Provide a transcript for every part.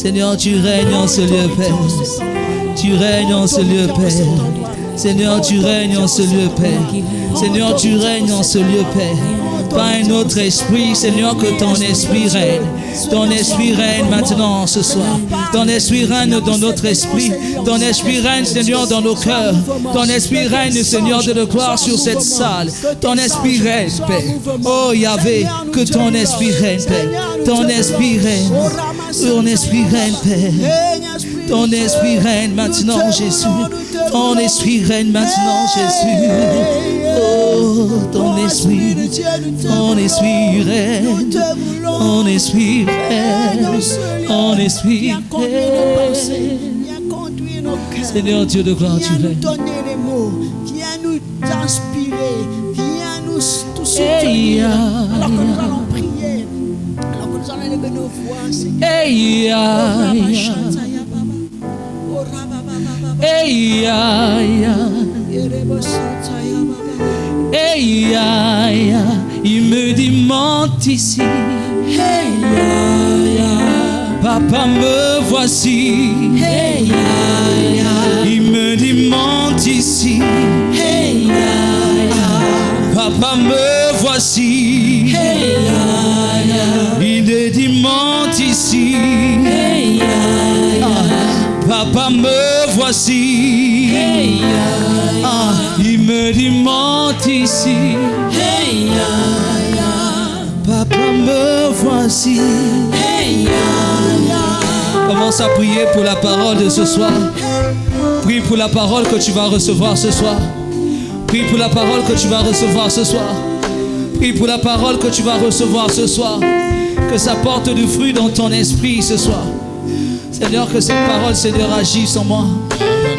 Seigneur, tu règnes en ce lieu, Père. Tu règnes en ce lieu, Père. Seigneur, tu règnes en ce lieu, Père. Seigneur, tu règnes en ce lieu, Père. Pas un autre esprit, Seigneur, que ton esprit règne. Ton esprit règne maintenant ce soir. Ton esprit règne dans notre esprit. Ton esprit règne, Seigneur, dans nos cœurs. Ton esprit règne, Seigneur, de gloire sur cette salle. Ton esprit règne, Père. Oh Yahvé, que ton esprit règne, Père. Ton esprit règne. Ton esprit règne, Père. Ton esprit règne maintenant, Jésus. Ton esprit règne maintenant, Jésus. Oh, ton esprit règne. Ton esprit règne. Ton esprit règne. Ton esprit règne. Seigneur Dieu de gloire, tu règnes. Viens nous inspirer. Viens nous soutenir. Alors que nous allons prier. Alors que nous allons lever nos voix, Seigneur. Il me dit monte ici. Papa, me voici. Il me dit monte ici. Papa, me voici. Il me dit monte ici. Papa, me voici. Il me dit monte ici. Papa, me voici. Commence à prier pour la parole de ce soir. Prie pour la parole que tu vas recevoir ce soir. Prie pour la parole que tu vas recevoir ce soir. Prie pour la parole que tu vas recevoir ce soir. Que ça porte du fruit dans ton esprit ce soir. Seigneur, que cette parole, Seigneur, agisse en moi.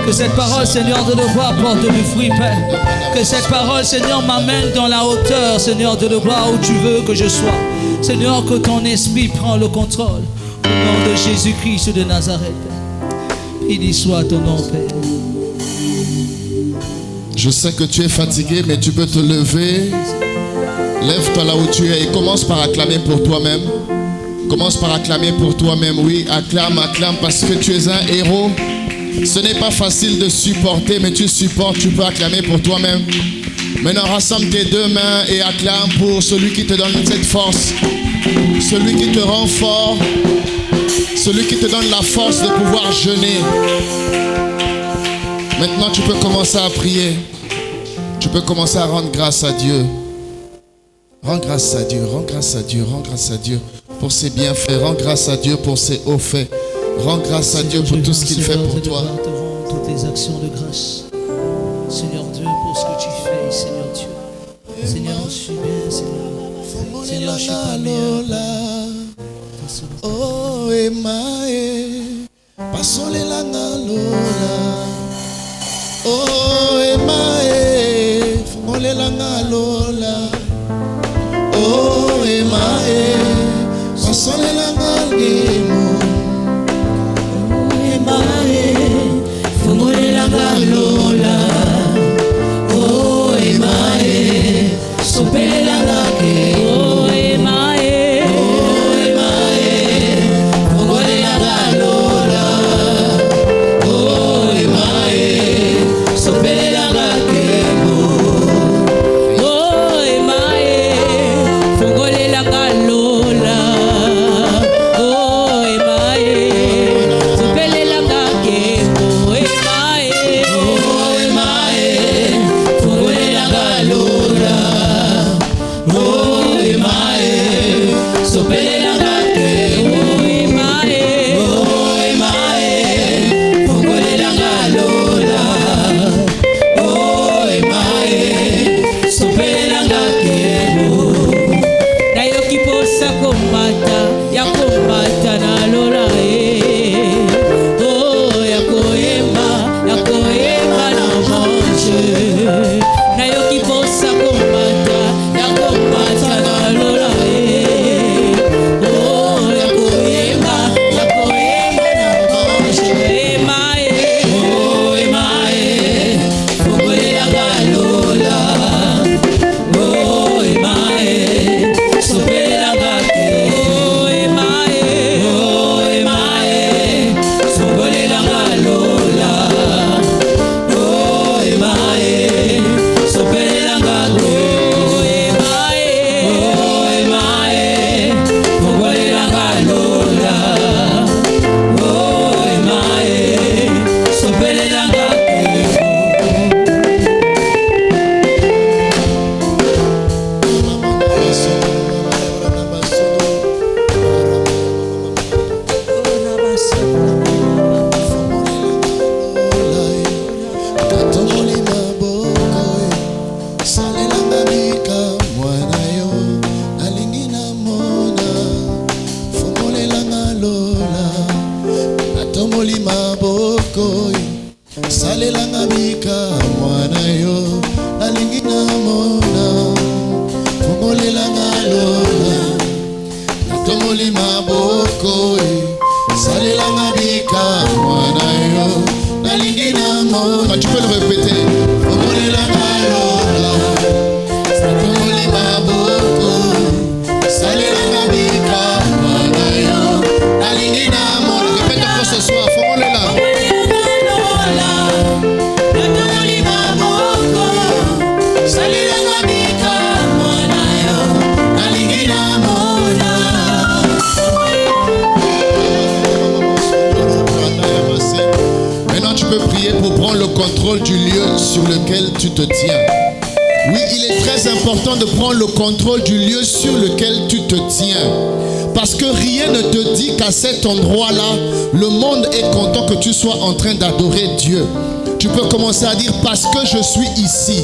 Que cette parole, Seigneur, de gloire porte du fruit, Père. Que cette parole, Seigneur, m'amène dans la hauteur, Seigneur, de gloire où tu veux que je sois. Seigneur, que ton esprit prend le contrôle. Au nom de Jésus-Christ de Nazareth. Béni soit ton nom, Père. Je sais que tu es fatigué, mais tu peux te lever. Lève-toi là où tu es et commence par acclamer pour toi-même. Commence par acclamer pour toi-même. Oui, acclame, acclame parce que tu es un héros. Ce n'est pas facile de supporter, mais tu supportes, tu peux acclamer pour toi-même. Maintenant, rassemble tes deux mains et acclame pour celui qui te donne cette force. Celui qui te rend fort. Celui qui te donne la force de pouvoir jeûner. Maintenant, tu peux commencer à prier. Tu peux commencer à rendre grâce à Dieu. Rends grâce à Dieu, rends grâce à Dieu, rends grâce à Dieu pour ses bienfaits. Rends grâce à Dieu pour ses hauts faits. Rends grâce à Dieu pour tout ce qu'il fait pour toi. Toutes tes actions de grâce. Seigneur Dieu, pour ce que tu fais, Seigneur Dieu. Seigneur, je suis bien, Seigneur. Seigneur, je suis pas meilleur. Oh, Emae, pasole la ngalola. Oh, Emae, fumole la ngalola. Oh, Emae, pasole la ngalgemo. Oh, Emae, fumole la ngalola. Oh, Emae, sopele la ngalgemo. Oh, natomoli maboko salelanga bika mwana yo nalingi namona fungolelanga lola natomoli maboko salelanga bika mwana yo nalingi namona. Tu peux le répéter. Fungolelanga lola natomoli maboko salelanga bika mwana yo nalingi namona. Répète encore ce soir. Fongolela. Maintenant tu peux prier pour prendre le contrôle du lieu sur lequel tu te tiens. Oui, il est très important de prendre le contrôle du lieu sur lequel tu te tiens. Parce que rien ne te dit qu'à cet endroit-là, le monde est content que tu sois en train d'adorer Dieu. Tu peux commencer à dire, parce que je suis ici,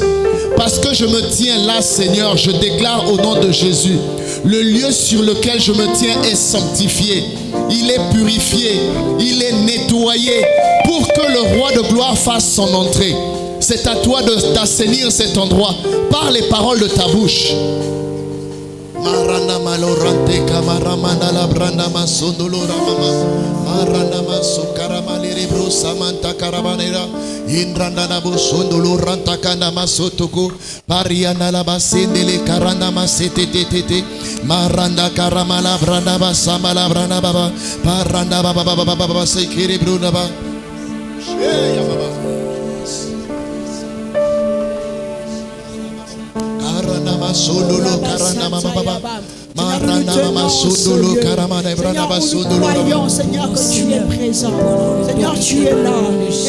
parce que je me tiens là, Seigneur, je déclare au nom de Jésus, le lieu sur lequel je me tiens est sanctifié, il est purifié, il est nettoyé, pour que le roi de gloire fasse son entrée. C'est à toi d'assainir cet endroit par les paroles de ta bouche. Marana malorante kamaramana la branda masondolo ramama marana masukara maliribro samanta karabanera indrana na bosondolo ranta kana masotoko pariana la basendele karana masetetete maranda karamala branda basama la branda baba paranda baba baba baba sekere bruna ba ya baba Seigneur, nous croyons, Seigneur, que tu es présent. Seigneur, tu es là.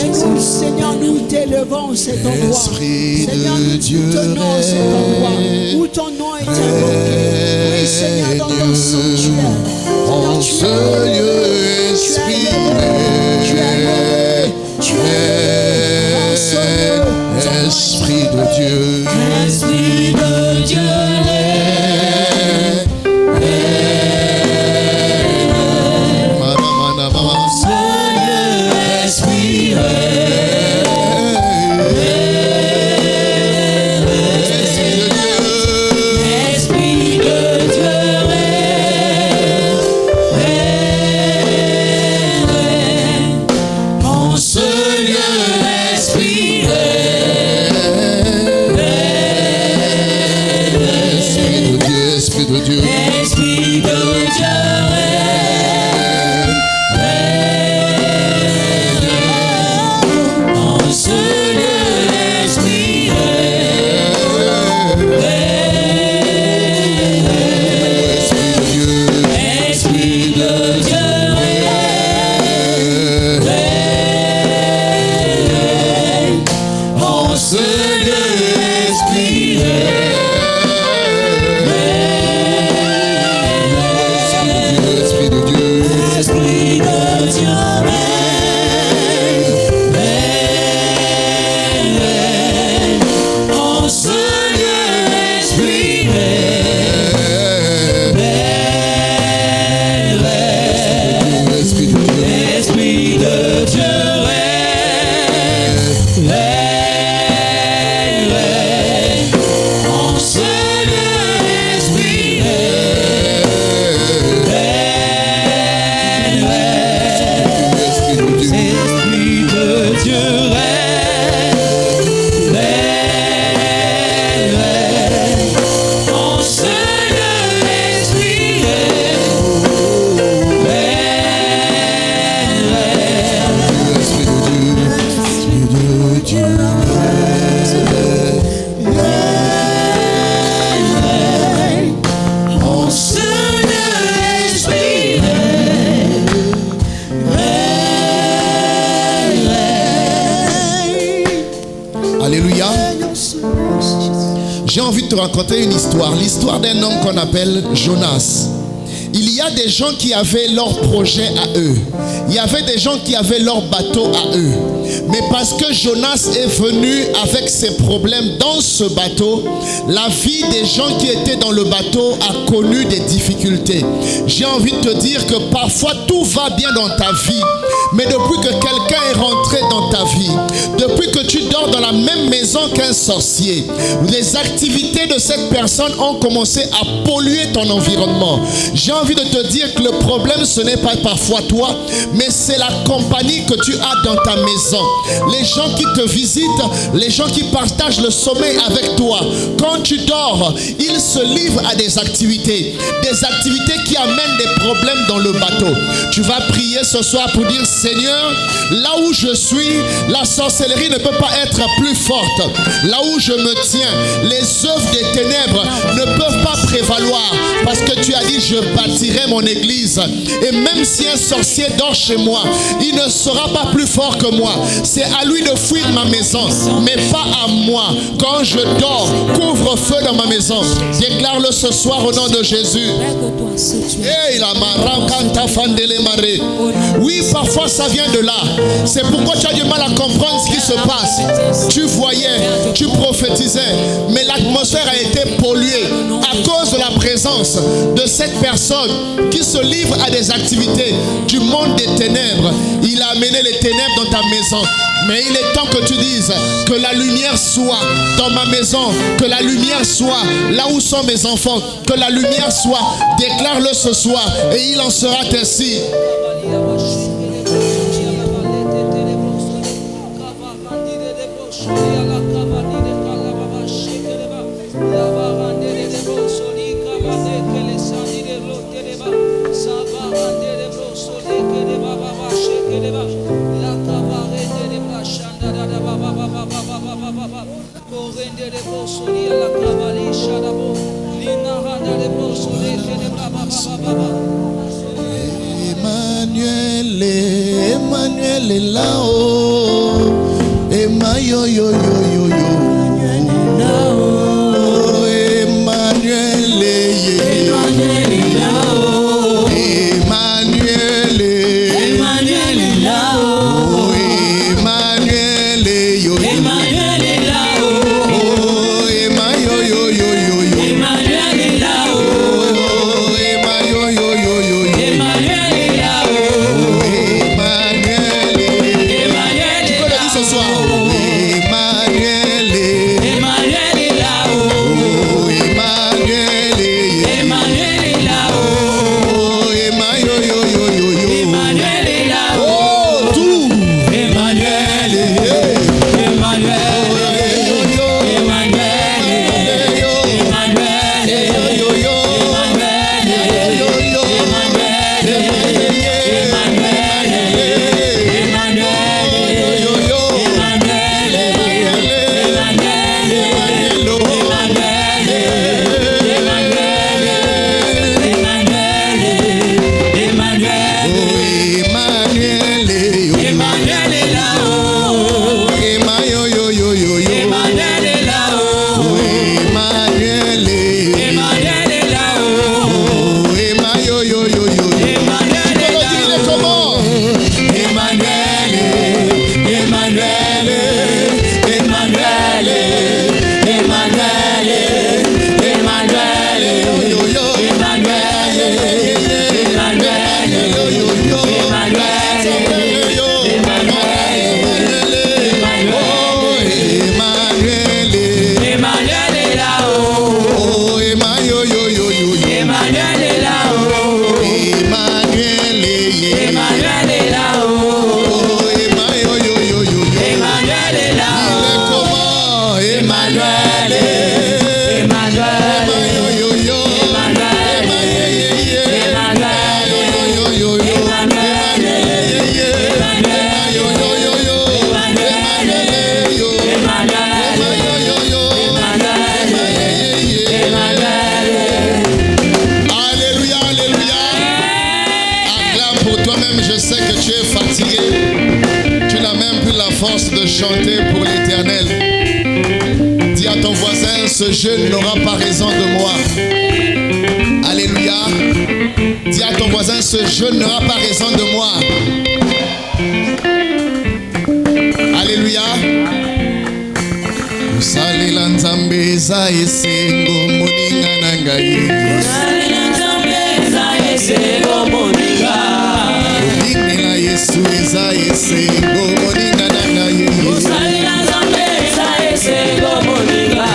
Et nous, Seigneur, nous t'élevons cet endroit. Seigneur, nous tenons cet endroit où ton nom est invoqué. Oui, Seigneur, dans ton sanctuaire. Tu es Esprit de Dieu. Esprit de Dieu. J'ai envie de te raconter une histoire, l'histoire d'un homme qu'on appelle Jonas. Il y a des gens qui avaient leur projet à eux. Il y avait des gens qui avaient leur bateau à eux. Mais parce que Jonas est venu avec ses problèmes dans ce bateau, la vie des gens qui étaient dans le bateau a connu des difficultés. J'ai envie de te dire que parfois tout va bien dans ta vie, Mais depuis que quelqu'un est rentré dans ta vie, depuis que tu dors dans la même maison qu'un sorcier, les activités de cette personne ont commencé à polluer ton environnement. J'ai envie de te dire que le problème, ce n'est pas parfois toi, mais c'est la compagnie que tu as dans ta maison. Les gens qui te visitent, les gens qui partagent le sommeil avec toi. Quand tu dors, ils se livrent à des activités qui amènent des problèmes dans le bateau. Tu vas prier ce soir pour dire: Seigneur, là où je suis, la sorcellerie ne peut pas être plus forte. Là où je me tiens, les œuvres des ténèbres ne peuvent pas prévaloir, parce que tu as dit: je bâtirai mon église. Et même si un sorcier dort chez moi, il ne sera pas plus fort que moi. C'est à lui de fuir ma maison, mais pas à moi. Quand je dors, couvre-feu dans ma maison. Déclare-le ce soir au nom de Jésus. Oui, parfois ça vient de là. C'est pourquoi tu as du mal à comprendre ce qui se passe. Tu voyais, tu prophétisais, mais l'atmosphère a été polluée à cause de la présence de cette personne qui se livre à des activités du monde des ténèbres. Il a amené les ténèbres dans ta maison. Mais il est temps que tu dises: que la lumière soit dans ma maison, que la lumière soit là où sont mes enfants, que la lumière soit. Déclare-le ce soir et il en sera ainsi. Emmanuel est là-haut. Emmanuel, yo yo yo yo yo. Emmanuel est là-haut. Emmanuel est là-haut. Emmanuel est yo. Emmanuel est là-haut. Emmanuel yo yo yo yo. Emmanuel est là-haut. Emmanuel yo yo yo yo. Emmanuel est là-haut. Emmanuel est. Tu peux le dire ce soir. Emmanuel est. Emmanuel est là-haut. Emmanuel est. Emmanuel est là-haut. Emmanuel yo yo yo yo. Emmanuel est là-haut. Oh tout. Emmanuel est. Emmanuel. Chanter pour l'Éternel. Dis à ton voisin: ce jeune n'aura pas raison de moi. Alléluia. Dis à ton voisin: ce jeune n'aura pas raison de moi. Alléluia. Usalela nzambe za esengo moninga na ngai. Usalela nzambe za esengo moninga. Olinga Yesu eza esengo moninga nanga ye. Kosalela Nzambe eza esengo moninga.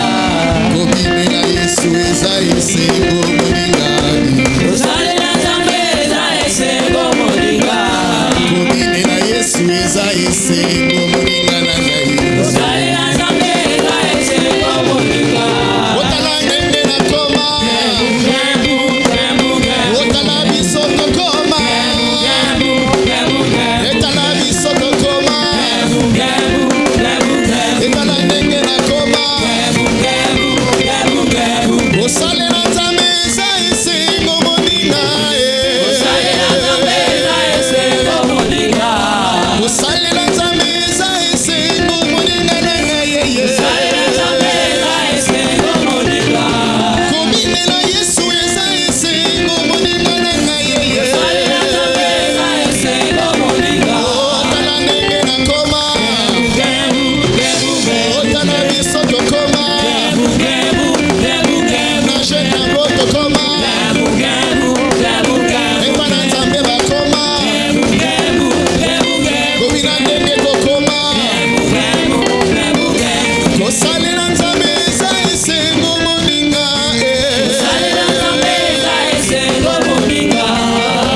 Kobimela Yesu eza esengo moninga. Kosalela Nzambe eza esengo moninga. Kobimela Yesu eza esengo moninga nanga ye. Kosalela Nzambe eza esengo moninga. Otala ndenge nakoma. Otala biso tokoma. Etala biso tokoma. Etala ndenge nakoma. Kosalela Nzambe eza esengo moninga. Kosalela Nzambe eza esengo moninga. Kosalela Nzambe eza esengo moninga nanga ye. Kosalela Nzambe eza esengo moninga. Kobinela Yesu eza esengo moninga nanga ye. Kosalela Nzambe eza esengo moninga. Otala ndenge nakoma. Otala biso tokoma. Na jeune yango tokoma. Ebana Nzambe bakoma. Kobina ndenge tokoma. Kosalela Nzambe eza esengo moninga. Kosalela Nzambe eza esengo moninga.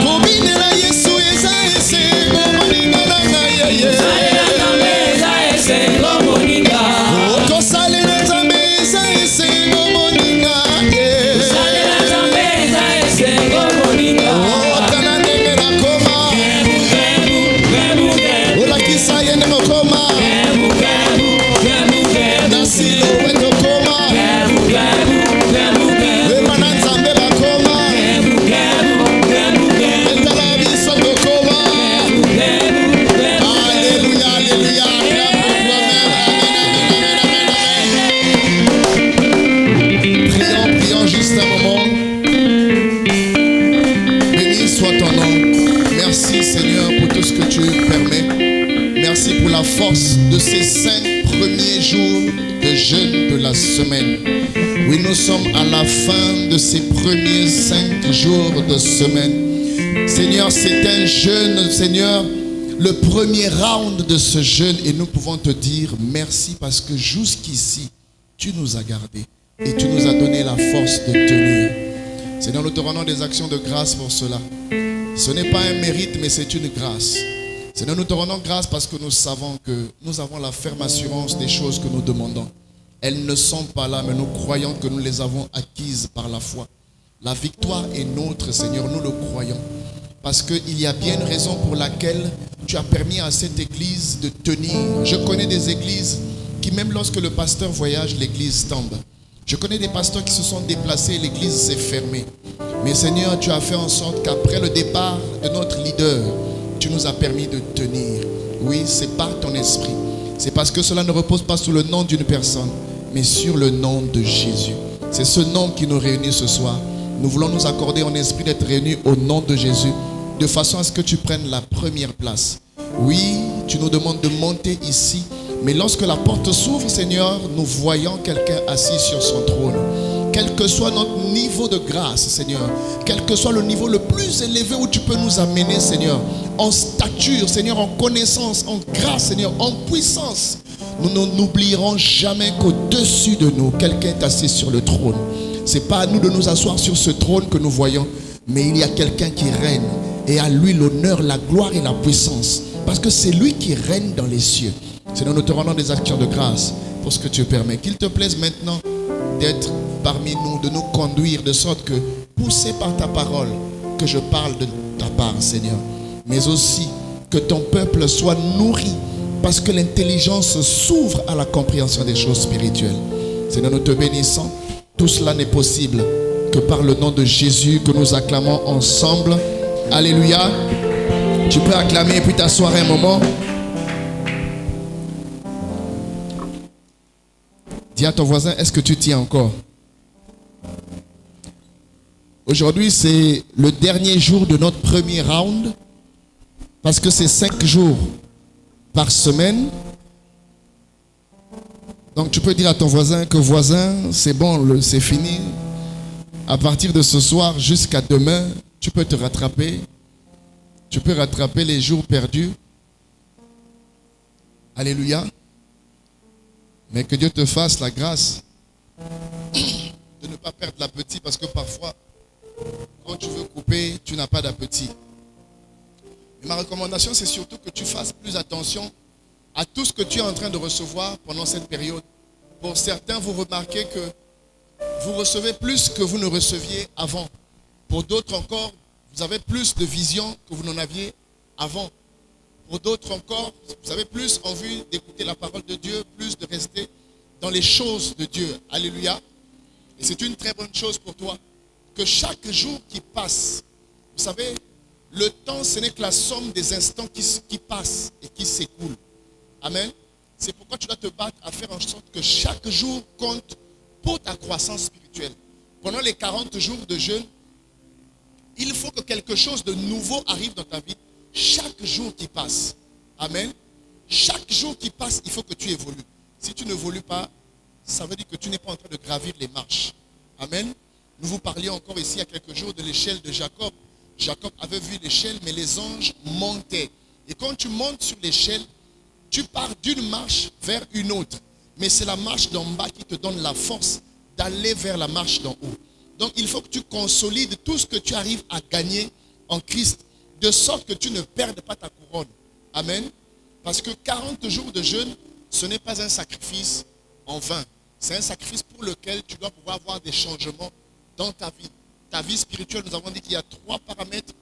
Kobinela Yesu eza esengo moninga nanga ye. Kosalela Nzambe eza esengo moninga. Kosalela Nzambe eza esengo moninga. Kosalela Nzambe eza esengo moninga. Otala ndenge nakoma. Olakisa ye ndenge okoma. Na Siloé tokoma. Ebana Nzambe bakoma. Etala biso tokoma. Alléluia, alléluia. Prions juste un moment. Béni soit ton nom. Merci Seigneur pour tout ce que tu permets. Merci pour la force de ces 5 premiers jours de jeûne de la semaine. Oui, nous sommes à la fin de ces premiers 5 jours de semaine. Seigneur, c'est un jeûne, Seigneur, le premier round de ce jeûne, et nous pouvons te dire merci parce que jusqu'ici, tu nous as gardés et tu nous as donné la force de tenir. Seigneur, nous te rendons des actions de grâce pour cela. Ce n'est pas un mérite, mais c'est une grâce. Seigneur, nous te rendons grâce parce que nous savons que nous avons la ferme assurance des choses que nous demandons. Elles ne sont pas là, mais nous croyons que nous les avons acquises par la foi. La victoire est nôtre, Seigneur, nous le croyons. Parce qu'il y a bien une raison pour laquelle tu as permis à cette église de tenir. Je connais des églises qui, même lorsque le pasteur voyage, l'église tombe. Je connais des pasteurs qui se sont déplacés et l'église s'est fermée. Mais Seigneur, tu as fait en sorte qu'après le départ de notre leader, tu nous as permis de tenir. Oui, c'est par ton esprit. C'est parce que cela ne repose pas sur le nom d'une personne, mais sur le nom de Jésus. C'est ce nom qui nous réunit ce soir. Nous voulons nous accorder en esprit d'être réunis au nom de Jésus, de façon à ce que tu prennes la première place. Oui, tu nous demandes de monter ici, mais lorsque la porte s'ouvre, Seigneur, nous voyons quelqu'un assis sur son trône. Quel que soit notre niveau de grâce, Seigneur, quel que soit le niveau le plus élevé où tu peux nous amener, Seigneur, en stature, Seigneur, en connaissance, en grâce, Seigneur, en puissance, nous n'oublierons jamais qu'au-dessus de nous, quelqu'un est assis sur le trône. Ce n'est pas à nous de nous asseoir sur ce trône que nous voyons, mais il y a quelqu'un qui règne, et à lui l'honneur, la gloire et la puissance, parce que c'est lui qui règne dans les cieux. Seigneur, nous te rendons des actions de grâce pour ce que tu permets. Qu'il te plaise maintenant d'être parmi nous, de nous conduire de sorte que, poussé par ta parole, que je parle de ta part, Seigneur, mais aussi que ton peuple soit nourri parce que l'intelligence s'ouvre à la compréhension des choses spirituelles. Seigneur, nous te bénissons. Tout cela n'est possible que par le nom de Jésus que nous acclamons ensemble. Alléluia. Tu peux acclamer et puis t'asseoir un moment. Dis à ton voisin, est-ce que tu tiens encore? Aujourd'hui, c'est le dernier jour de notre premier round. Parce que c'est 5 jours par semaine. Donc tu peux dire à ton voisin que voisin, c'est bon, c'est fini. À partir de ce soir jusqu'à demain, tu peux te rattraper. Tu peux rattraper les jours perdus. Alléluia. Mais que Dieu te fasse la grâce de ne pas perdre l'appétit, parce que parfois, quand tu veux couper, tu n'as pas d'appétit. Mais ma recommandation, c'est surtout que tu fasses plus attention à tout ce que tu es en train de recevoir pendant cette période. Pour certains, vous remarquez que vous recevez plus que vous ne receviez avant. Pour d'autres encore, vous avez plus de vision que vous n'en aviez avant. Pour d'autres encore, vous avez plus envie d'écouter la parole de Dieu, plus de rester dans les choses de Dieu. Alléluia. Et c'est une très bonne chose pour toi. Que chaque jour qui passe, vous savez, le temps, ce n'est que la somme des instants qui passent et qui s'écoulent. Amen. C'est pourquoi tu dois te battre à faire en sorte que chaque jour compte pour ta croissance spirituelle. Pendant les 40 jours de jeûne, il faut que quelque chose de nouveau arrive dans ta vie chaque jour qui passe. Amen. Chaque jour qui passe, il faut que tu évolues. Si tu n'évolues pas, ça veut dire que tu n'es pas en train de gravir les marches. Amen. Nous vous parlions encore ici il y a quelques jours de l'échelle de Jacob. Jacob avait vu l'échelle, mais les anges montaient. Et quand tu montes sur l'échelle, tu pars d'une marche vers une autre. Mais c'est la marche d'en bas qui te donne la force d'aller vers la marche d'en haut. Donc il faut que tu consolides tout ce que tu arrives à gagner en Christ, de sorte que tu ne perdes pas ta couronne. Amen. Parce que 40 jours de jeûne, ce n'est pas un sacrifice en vain. C'est un sacrifice pour lequel tu dois pouvoir avoir des changements dans ta vie. Ta vie spirituelle, nous avons dit qu'il y a 3 paramètres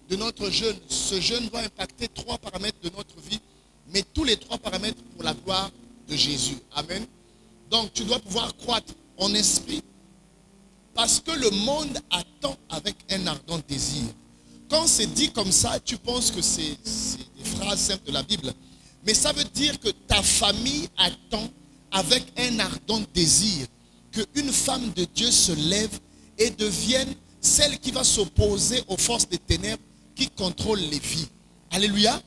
de notre jeûne. Ce jeûne doit impacter 3 paramètres de notre vie, mais tous les 3 paramètres pour la gloire de Jésus. Amen. Donc tu dois pouvoir croître en esprit, parce que le monde attend avec un ardent désir. Quand c'est dit comme ça, tu penses que c'est des phrases simples de la Bible. Mais ça veut dire que ta famille attend avec un ardent désir qu'une femme de Dieu se lève et devienne celle qui va s'opposer aux forces des ténèbres qui contrôlent les vies. Alléluia.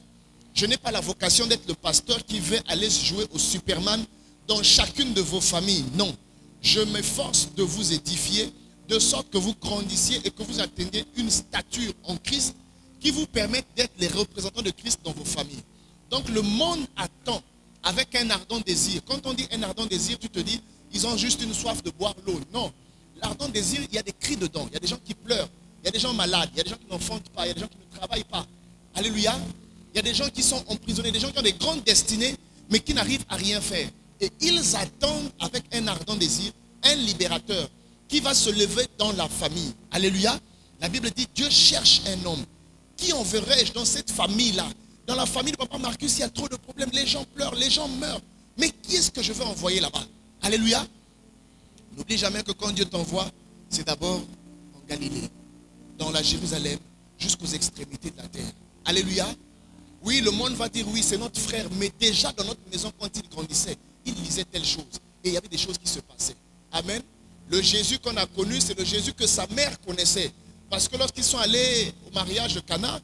Je n'ai pas la vocation d'être le pasteur qui veut aller se jouer au Superman dans chacune de vos familles. Non. Je m'efforce de vous édifier de sorte que vous grandissiez et que vous atteigniez une stature en Christ qui vous permette d'être les représentants de Christ dans vos familles. Donc le monde attend avec un ardent désir. Quand on dit un ardent désir, tu te dis, ils ont juste une soif de boire l'eau. Non. L'ardent désir, il y a des cris dedans. Il y a des gens qui pleurent. Il y a des gens malades. Il y a des gens qui n'enfantent pas. Il y a des gens qui ne travaillent pas. Alléluia. Il y a des gens qui sont emprisonnés. Des gens qui ont des grandes destinées, mais qui n'arrivent à rien faire. Et ils attendent avec un ardent désir un libérateur qui va se lever dans la famille. Alléluia. La Bible dit, Dieu cherche un homme. Qui enverrai-je dans cette famille-là? Dans la famille de papa Marcus, il y a trop de problèmes. Les gens pleurent, les gens meurent. Mais qui est-ce que je vais envoyer là-bas? Alléluia. N'oublie jamais que quand Dieu t'envoie, c'est d'abord en Galilée, dans la Jérusalem, jusqu'aux extrémités de la terre. Alléluia. Oui, le monde va dire, oui, c'est notre frère. Mais déjà dans notre maison, quand il grandissait, il lisait telle chose. Et il y avait des choses qui se passaient. Amen. Le Jésus qu'on a connu, c'est le Jésus que sa mère connaissait. Parce que lorsqu'ils sont allés au mariage de Cana,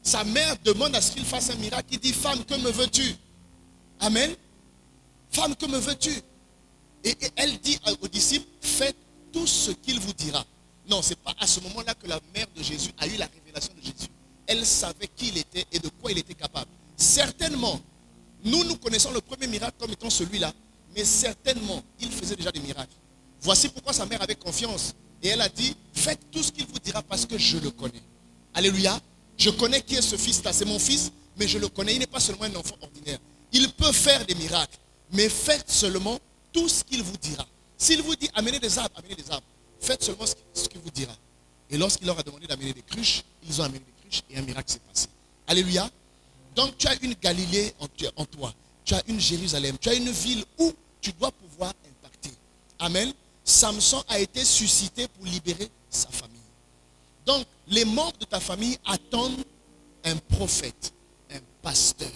sa mère demande à ce qu'il fasse un miracle. Il dit, femme, que me veux-tu? Amen. Femme, que me veux-tu? Et elle dit aux disciples, faites tout ce qu'il vous dira. Non, ce n'est pas à ce moment-là que la mère de Jésus a eu la révélation de Jésus. Elle savait qui il était et de quoi il était capable. Certainement, nous connaissons le premier miracle comme étant celui-là, mais certainement, il faisait déjà des miracles. Voici pourquoi sa mère avait confiance. Et elle a dit, faites tout ce qu'il vous dira parce que je le connais. Alléluia. Je connais qui est ce fils-là. C'est mon fils, mais je le connais. Il n'est pas seulement un enfant ordinaire. Il peut faire des miracles. Mais faites seulement tout ce qu'il vous dira. S'il vous dit, amenez des arbres, amenez des arbres. Faites seulement ce qu'il vous dira. Et lorsqu'il leur a demandé d'amener des cruches, ils ont amené des cruches et un miracle s'est passé. Alléluia. Donc tu as une Galilée en toi. Tu as une Jérusalem. Tu as une ville où tu dois pouvoir impacter. Amen. Samson a été suscité pour libérer sa famille. Donc, les membres de ta famille attendent un prophète, un pasteur.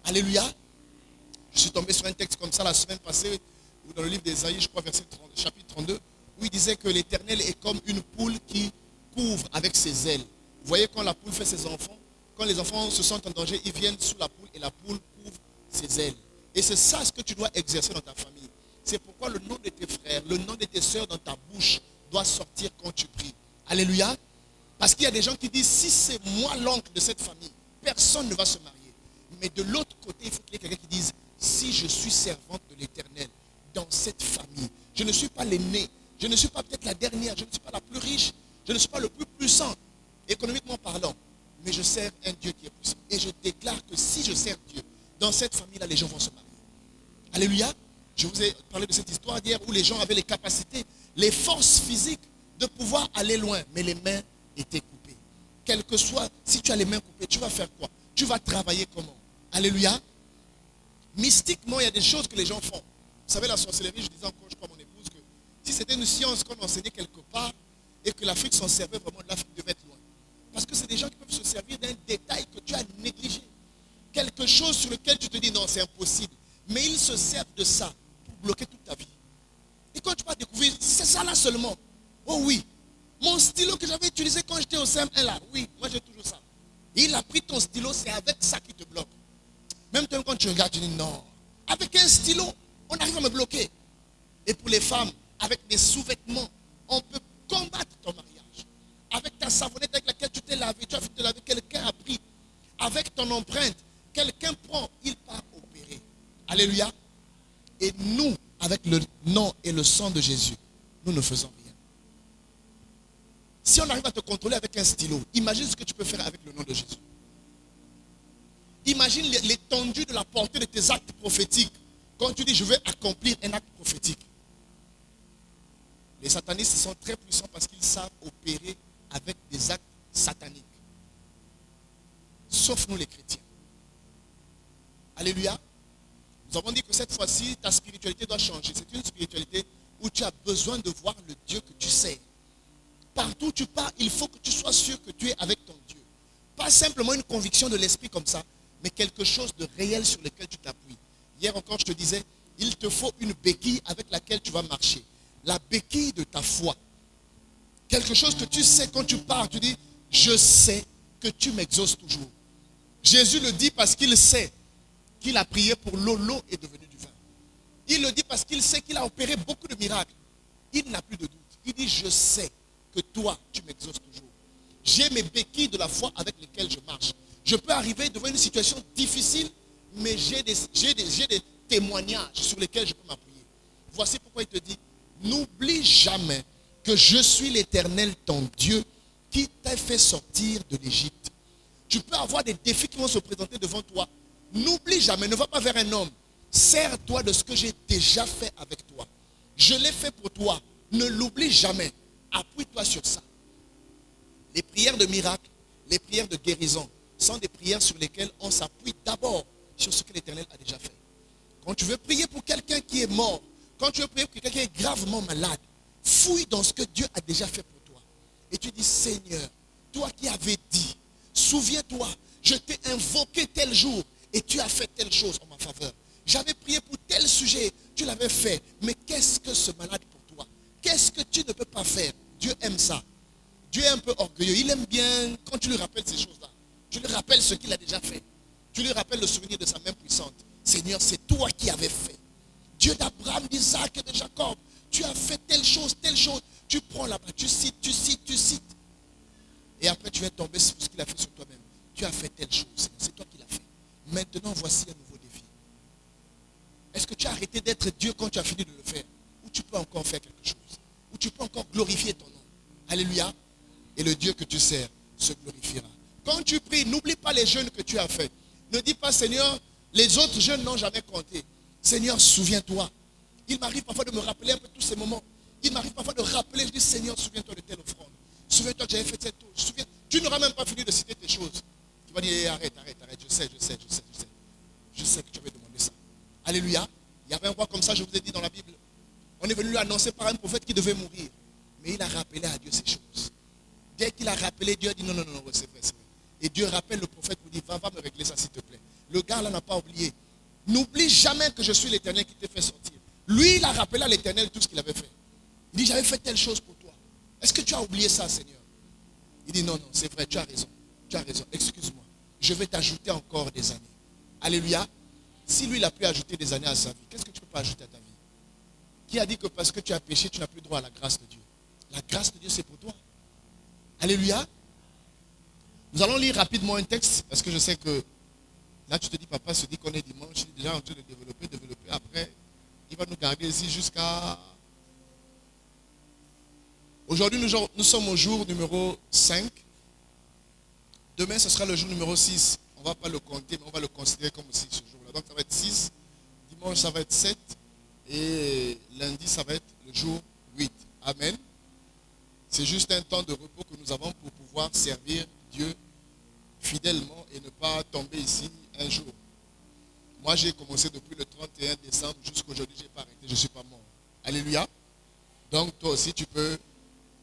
Alléluia. Je suis tombé sur un texte comme ça la semaine passée, ou dans le livre d'Ésaïe, je crois, chapitre 32, où il disait que l'Éternel est comme une poule qui couvre avec ses ailes. Vous voyez, quand la poule fait ses enfants, quand les enfants se sentent en danger, ils viennent sous la poule et la poule couvre ses ailes. Et c'est ça ce que tu dois exercer dans ta famille. C'est pourquoi le nom de tes frères, le nom de tes sœurs dans ta bouche doit sortir quand tu pries. Alléluia. Parce qu'il y a des gens qui disent, si c'est moi l'oncle de cette famille, personne ne va se marier. Mais de l'autre côté, il faut qu'il y ait quelqu'un qui dise, si je suis servante de l'Éternel dans cette famille, je ne suis pas l'aîné, je ne suis pas peut-être la dernière, je ne suis pas la plus riche, je ne suis pas le plus puissant, économiquement parlant, mais je sers un Dieu qui est puissant. Et je déclare que si je sers Dieu, dans cette famille-là, les gens vont se marier. Alléluia. Je vous ai parlé de cette histoire d'hier où les gens avaient les capacités, les forces physiques de pouvoir aller loin, mais les mains étaient coupées. Quel que soit, si tu as les mains coupées, tu vas faire quoi? Tu vas travailler comment? Alléluia. Mystiquement, il y a des choses que les gens font. Vous savez, la sorcellerie, je disais encore, je crois à mon épouse, que si c'était une science qu'on enseignait quelque part et que l'Afrique s'en servait vraiment, l'Afrique devait être loin. Parce que c'est des gens qui peuvent se servir d'un détail que tu as négligé. Quelque chose sur lequel tu te dis non, c'est impossible. Mais ils se servent de ça pour bloquer toute ta vie. Et quand tu vas découvrir, c'est ça là seulement. Oh oui, mon stylo que j'avais utilisé quand j'étais au CM1 là, oui, moi j'ai toujours ça. Il a pris ton stylo, c'est avec ça qui te bloque. Même toi, quand tu regardes, tu dis non. Avec un stylo, on arrive à me bloquer. Et pour les femmes, avec des sous-vêtements, on peut combattre ton mariage. Avec ta savonnette avec laquelle tu t'es lavé, tu as fait te laver, quelqu'un a pris. Avec ton empreinte, quelqu'un prend, il part opérer. Alléluia. Et nous, avec le nom et le sang de Jésus, nous ne faisons rien. Si on arrive à te contrôler avec un stylo, imagine ce que tu peux faire avec le nom de Jésus. Imagine l'étendue de la portée de tes actes prophétiques. Quand tu dis, je vais accomplir un acte prophétique. Les satanistes sont très puissants parce qu'ils savent opérer avec des actes sataniques. Sauf nous les chrétiens. Alléluia. Nous avons dit que cette fois-ci, ta spiritualité doit changer. C'est une spiritualité où tu as besoin de voir le Dieu que tu sais. Partout où tu pars, il faut que tu sois sûr que tu es avec ton Dieu. Pas simplement une conviction de l'esprit comme ça, mais quelque chose de réel sur lequel tu t'appuies. Hier encore, je te disais, il te faut une béquille avec laquelle tu vas marcher. La béquille de ta foi. Quelque chose que tu sais quand tu pars, tu dis, je sais que tu m'exauces toujours. Jésus le dit parce qu'il sait qu'il a prié pour l'eau, l'eau est devenue du vin. Il le dit parce qu'il sait qu'il a opéré beaucoup de miracles. Il n'a plus de doute. Il dit, je sais que toi, tu m'exauces toujours. J'ai mes béquilles de la foi avec lesquelles je marche. Je peux arriver devant une situation difficile, mais j'ai des témoignages sur lesquels je peux m'appuyer. Voici pourquoi il te dit, n'oublie jamais que je suis l'Éternel, ton Dieu, qui t'a fait sortir de l'Égypte. Tu peux avoir des défis qui vont se présenter devant toi. N'oublie jamais, ne va pas vers un homme. Sers-toi de ce que j'ai déjà fait avec toi. Je l'ai fait pour toi. Ne l'oublie jamais. Appuie-toi sur ça. Les prières de miracle, les prières de guérison sont des prières sur lesquelles on s'appuie d'abord sur ce que l'Éternel a déjà fait. Quand tu veux prier pour quelqu'un qui est mort, quand tu veux prier pour quelqu'un qui est gravement malade, fouille dans ce que Dieu a déjà fait pour toi. Et tu dis, Seigneur, toi qui avais dit, souviens-toi, je t'ai invoqué tel jour et tu as fait telle chose en ma faveur. J'avais prié pour tel sujet, tu l'avais fait. Mais qu'est-ce que ce malade pour toi? Qu'est-ce que tu ne peux pas faire? Dieu aime ça. Dieu est un peu orgueilleux. Il aime bien quand tu lui rappelles ces choses-là. Tu lui rappelles ce qu'il a déjà fait. Tu lui rappelles le souvenir de sa main puissante. Seigneur, c'est toi qui avais fait. Dieu d'Abraham, d'Isaac et de Jacob. Tu as fait telle chose, telle chose. Tu prends là-bas, tu cites, tu cites, tu cites. Et après, tu vas tomber sur ce qu'il a fait sur toi-même. Tu as fait telle chose. C'est toi qui l'as fait. Maintenant, voici un nouveau défi. Est-ce que tu as arrêté d'être Dieu quand tu as fini de le faire? Ou tu peux encore faire quelque chose? Ou tu peux encore glorifier ton nom? Alléluia. Et le Dieu que tu sers se glorifiera. Quand tu pries, n'oublie pas les jeûnes que tu as faits. Ne dis pas, Seigneur, les autres jeûnes n'ont jamais compté. Seigneur, souviens-toi. Il m'arrive parfois de me rappeler un peu tous ces moments. Il m'arrive parfois de rappeler, je dis, Seigneur, souviens-toi de telle offrande. Souviens-toi que j'avais fait cette chose. Tu n'auras même pas fini de citer tes choses. Tu vas dire, arrête, je sais que tu avais demandé ça. Alléluia. Il y avait un roi comme ça, je vous ai dit dans la Bible. On est venu lui annoncer par un prophète qui devait mourir. Mais il a rappelé à Dieu ces choses. Dès qu'il a rappelé, Dieu a dit non, c'est vrai. Et Dieu rappelle le prophète pour dire, va me régler ça s'il te plaît. Le gars là n'a pas oublié. N'oublie jamais que je suis l'Éternel qui t'a fait sortir. Lui, il a rappelé à l'Éternel tout ce qu'il avait fait. Il dit, j'avais fait telle chose pour toi. Est-ce que tu as oublié ça, Seigneur? Il dit, non, c'est vrai, tu as raison. Excuse-moi. Je vais t'ajouter encore des années. Alléluia. Si lui, il a pu ajouter des années à sa vie, qu'est-ce que tu ne peux pas ajouter à ta vie? Qui a dit que parce que tu as péché, tu n'as plus droit à la grâce de Dieu? La grâce de Dieu, c'est pour toi. Alléluia. Nous allons lire rapidement un texte, parce que je sais que là, tu te dis, papa se dit qu'on est dimanche, il est déjà en train de développer. Après, il va nous garder ici jusqu'à... Aujourd'hui, nous sommes au jour numéro 5. Demain, ce sera le jour numéro 6. On ne va pas le compter, mais on va le considérer comme aussi ce jour-là. Donc, ça va être 6. Dimanche, ça va être 7. Et lundi, ça va être le jour 8. Amen. C'est juste un temps de repos que nous avons pour pouvoir servir Dieu fidèlement et ne pas tomber ici un jour. Moi, j'ai commencé depuis le 31 décembre jusqu'à aujourd'hui, je n'ai pas arrêté, je ne suis pas mort. Alléluia. Donc, toi aussi, tu peux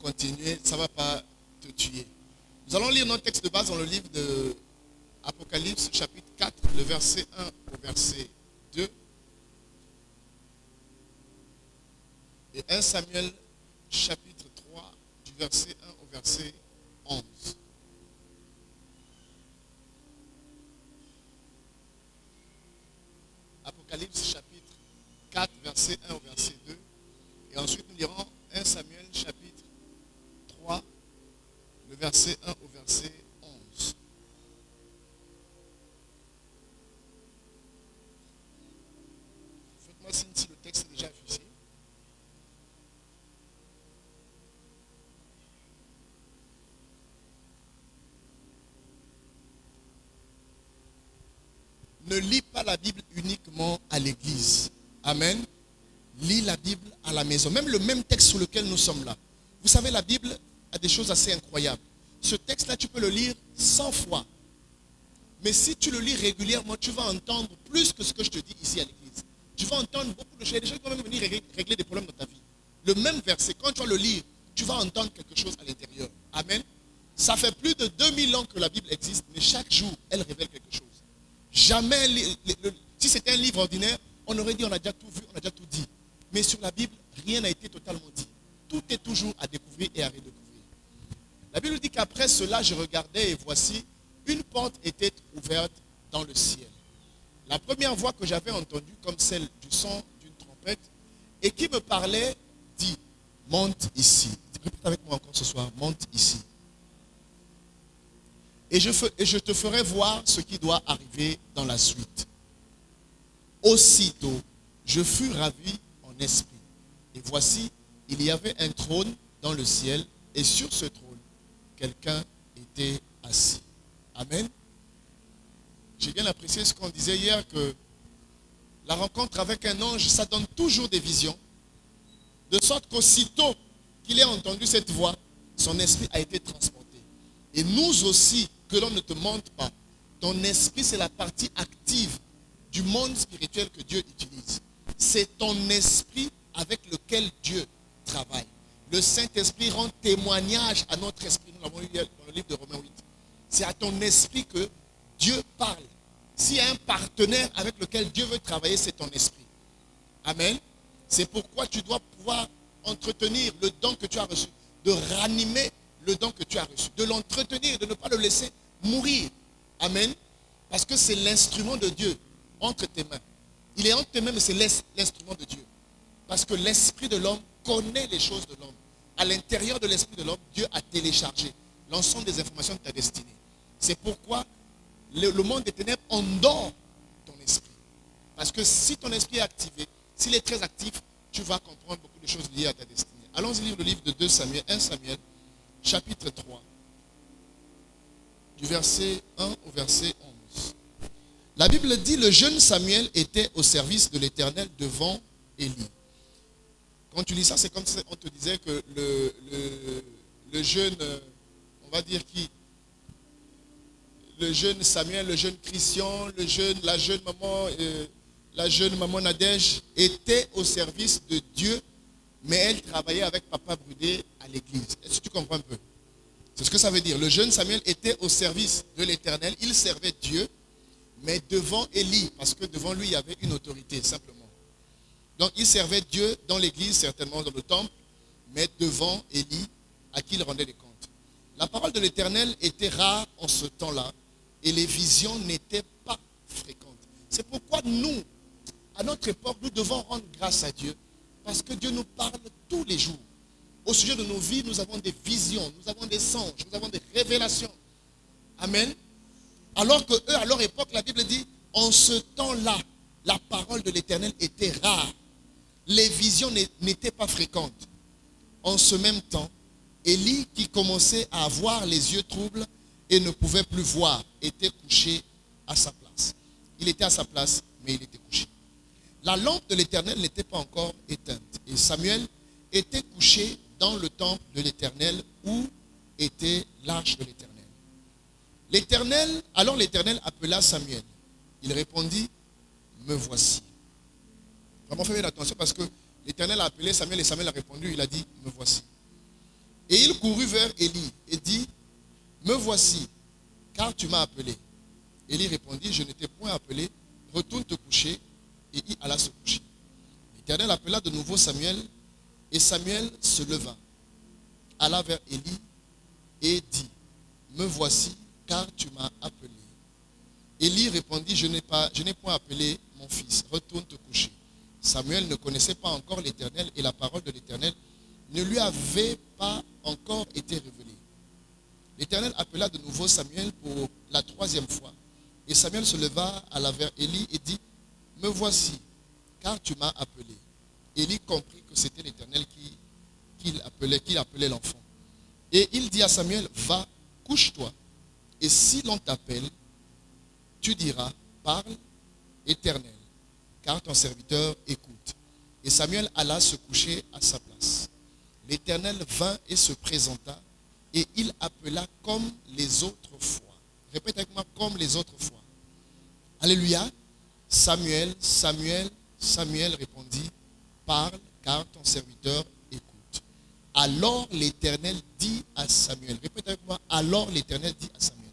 continuer, ça ne va pas te tuer. Nous allons lire notre texte de base dans le livre de Apocalypse, chapitre 4, le verset 1 au verset 2. Et 1 Samuel, chapitre 3, du verset 1 au verset 11. Apocalypse, chapitre 4, verset 1 au verset 2. Et ensuite, nous lirons 1 Samuel, chapitre 3, le verset 1 au verset 11. Faites-moi signe si le texte est déjà affiché. Ne lis pas la Bible uniquement à l'église. Amen. Lis la Bible à la maison. Même le même texte sur lequel nous sommes là. Vous savez, la Bible a des choses assez incroyables. Ce texte-là, tu peux le lire 100 fois. Mais si tu le lis régulièrement, tu vas entendre plus que ce que je te dis ici à l'église. Tu vas entendre beaucoup de choses. Il y a des choses qui vont même venir régler des problèmes dans ta vie. Le même verset, quand tu vas le lire, tu vas entendre quelque chose à l'intérieur. Amen. Ça fait plus de 2000 ans que la Bible existe, mais chaque jour, elle révèle quelque chose. Jamais, si c'était un livre ordinaire, on aurait dit on a déjà tout vu, on a déjà tout dit. Mais sur la Bible, rien n'a été totalement dit. Tout est toujours à découvrir et à redécouvrir. La Bible dit qu'après cela, je regardais et voici, une porte était ouverte dans le ciel. La première voix que j'avais entendue, comme celle du son d'une trompette, et qui me parlait, dit, monte ici. Répète avec moi encore ce soir, monte ici. Et je te ferai voir ce qui doit arriver dans la suite. Aussitôt, je fus ravi en esprit. Et voici, il y avait un trône dans le ciel, et sur ce trône, quelqu'un était assis. Amen. J'ai bien apprécié ce qu'on disait hier, que la rencontre avec un ange, ça donne toujours des visions. De sorte qu'aussitôt qu'il ait entendu cette voix, son esprit a été transporté. Et nous aussi, que l'on ne te montre pas, ton esprit, c'est la partie active du monde spirituel que Dieu utilise. C'est ton esprit avec lequel Dieu travaille. Le Saint-Esprit rend témoignage à notre esprit. Nous l'avons lu dans le livre de Romains 8. C'est à ton esprit que Dieu parle. S'il y a un partenaire avec lequel Dieu veut travailler, c'est ton esprit. Amen. C'est pourquoi tu dois pouvoir entretenir le don que tu as reçu, de ranimer le don que tu as reçu, de l'entretenir, de ne pas le laisser mourir. Amen. Parce que c'est l'instrument de Dieu entre tes mains. Il est entre tes mains, mais c'est l'instrument de Dieu. Parce que l'esprit de l'homme connaît les choses de l'homme. À l'intérieur de l'esprit de l'homme, Dieu a téléchargé l'ensemble des informations de ta destinée. C'est pourquoi le monde des ténèbres endort ton esprit. Parce que si ton esprit est activé, s'il est très actif, tu vas comprendre beaucoup de choses liées à ta destinée. Allons-y lire le livre de 2 Samuel, 1 Samuel, chapitre 3, du verset 1 au verset 11. La Bible dit, le jeune Samuel était au service de l'Éternel devant Élie. Quand tu lis ça, c'est comme si on te disait que le jeune, on va dire qui? Le jeune Samuel, le jeune Christian, la jeune maman Nadège était au service de Dieu, mais elle travaillait avec Papa Brudé à l'église. Est-ce que tu comprends un peu? C'est ce que ça veut dire. Le jeune Samuel était au service de l'Éternel, il servait Dieu, mais devant Élie, parce que devant lui, il y avait une autorité, simplement. Donc, il servait Dieu dans l'église, certainement dans le temple, mais devant Élie, à qui il rendait des comptes. La parole de l'Éternel était rare en ce temps-là, et les visions n'étaient pas fréquentes. C'est pourquoi nous, à notre époque, nous devons rendre grâce à Dieu, parce que Dieu nous parle tous les jours. Au sujet de nos vies, nous avons des visions, nous avons des songes, nous avons des révélations. Amen. Alors que eux, à leur époque, la Bible dit, en ce temps-là, la parole de l'Éternel était rare. Les visions n'étaient pas fréquentes. En ce même temps, Élie, qui commençait à avoir les yeux troubles et ne pouvait plus voir, était couché à sa place. Il était à sa place, mais il était couché. La lampe de l'Éternel n'était pas encore éteinte. Et Samuel était couché dans le temple de l'Éternel où était l'arche de l'Éternel. Alors l'Éternel appela Samuel. Il répondit, me voici. Vraiment, faites bien attention parce que l'Éternel a appelé Samuel et Samuel a répondu, il a dit, me voici. Et il courut vers Élie et dit, me voici, car tu m'as appelé. Élie répondit, je ne t'ai point appelé, retourne te coucher. Et il alla se coucher. L'Éternel appela de nouveau Samuel et Samuel se leva, alla vers Élie et dit, me voici, car tu m'as appelé. Élie répondit, je n'ai point appelé mon fils, retourne te coucher. Samuel ne connaissait pas encore l'Éternel et la parole de l'Éternel ne lui avait pas encore été révélée. L'Éternel appela de nouveau Samuel pour la troisième fois. Et Samuel se leva, alla vers Élie et dit, me voici, car tu m'as appelé. Élie comprit que c'était l'Éternel qu'il appelait l'enfant. Et il dit à Samuel, va, couche-toi. Et si l'on t'appelle, tu diras, parle, Éternel, car ton serviteur écoute. Et Samuel alla se coucher à sa place. L'Éternel vint et se présenta, et il appela comme les autres fois. Répète avec moi, comme les autres fois. Alléluia. Samuel, Samuel, Samuel répondit, parle, car ton serviteur écoute. Alors l'Éternel dit à Samuel, répète avec moi, alors l'Éternel dit à Samuel,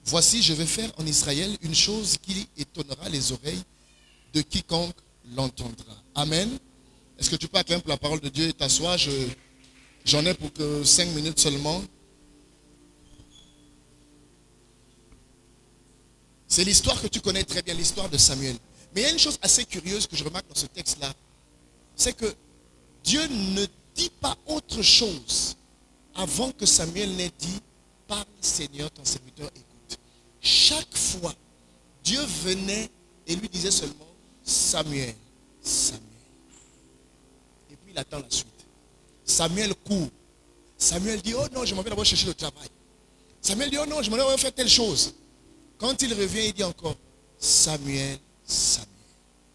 voici, je vais faire en Israël une chose qui étonnera les oreilles de quiconque l'entendra. Amen. Est-ce que tu peux acclamer pour la parole de Dieu et t'asseoir? J'en ai pour que 5 minutes seulement. C'est l'histoire que tu connais très bien, l'histoire de Samuel. Mais il y a une chose assez curieuse que je remarque dans ce texte-là. C'est que Dieu ne dit pas autre chose avant que Samuel n'ait dit, parle Seigneur, ton serviteur écoute. Chaque fois, Dieu venait et lui disait seulement, Samuel, Samuel. Et puis il attend la suite. Samuel court. Samuel dit, oh non, je m'en vais d'abord chercher le travail. Samuel dit, oh non, je m'en vais faire telle chose. Quand il revient, il dit encore, Samuel, Samuel.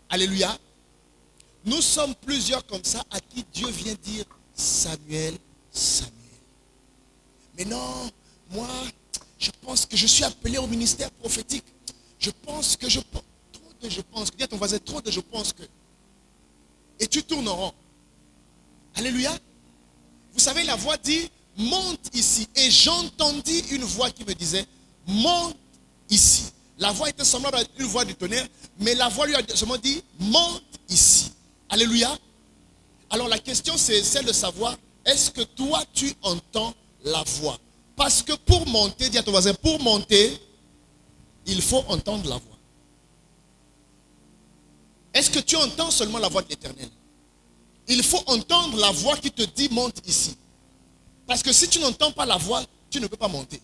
Alléluia. Nous sommes plusieurs comme ça à qui Dieu vient dire, Samuel, Samuel. Mais non, moi, je pense que je suis appelé au ministère prophétique. Je pense que je pense. Trop de je pense. Dis à ton voisin, trop de je pense que. Et tu tournes en rond. Alléluia. Vous savez, la voix dit, monte ici. Et j'entendis une voix qui me disait, monte ici. La voix était semblable à une voix du tonnerre, mais la voix lui a seulement dit, monte ici. Alléluia. Alors la question c'est celle de savoir, est-ce que toi tu entends la voix? Parce que pour monter, dis à ton voisin, pour monter, il faut entendre la voix. Est-ce que tu entends seulement la voix de l'Éternel? Il faut entendre la voix qui te dit, monte ici. Parce que si tu n'entends pas la voix, tu ne peux pas monter.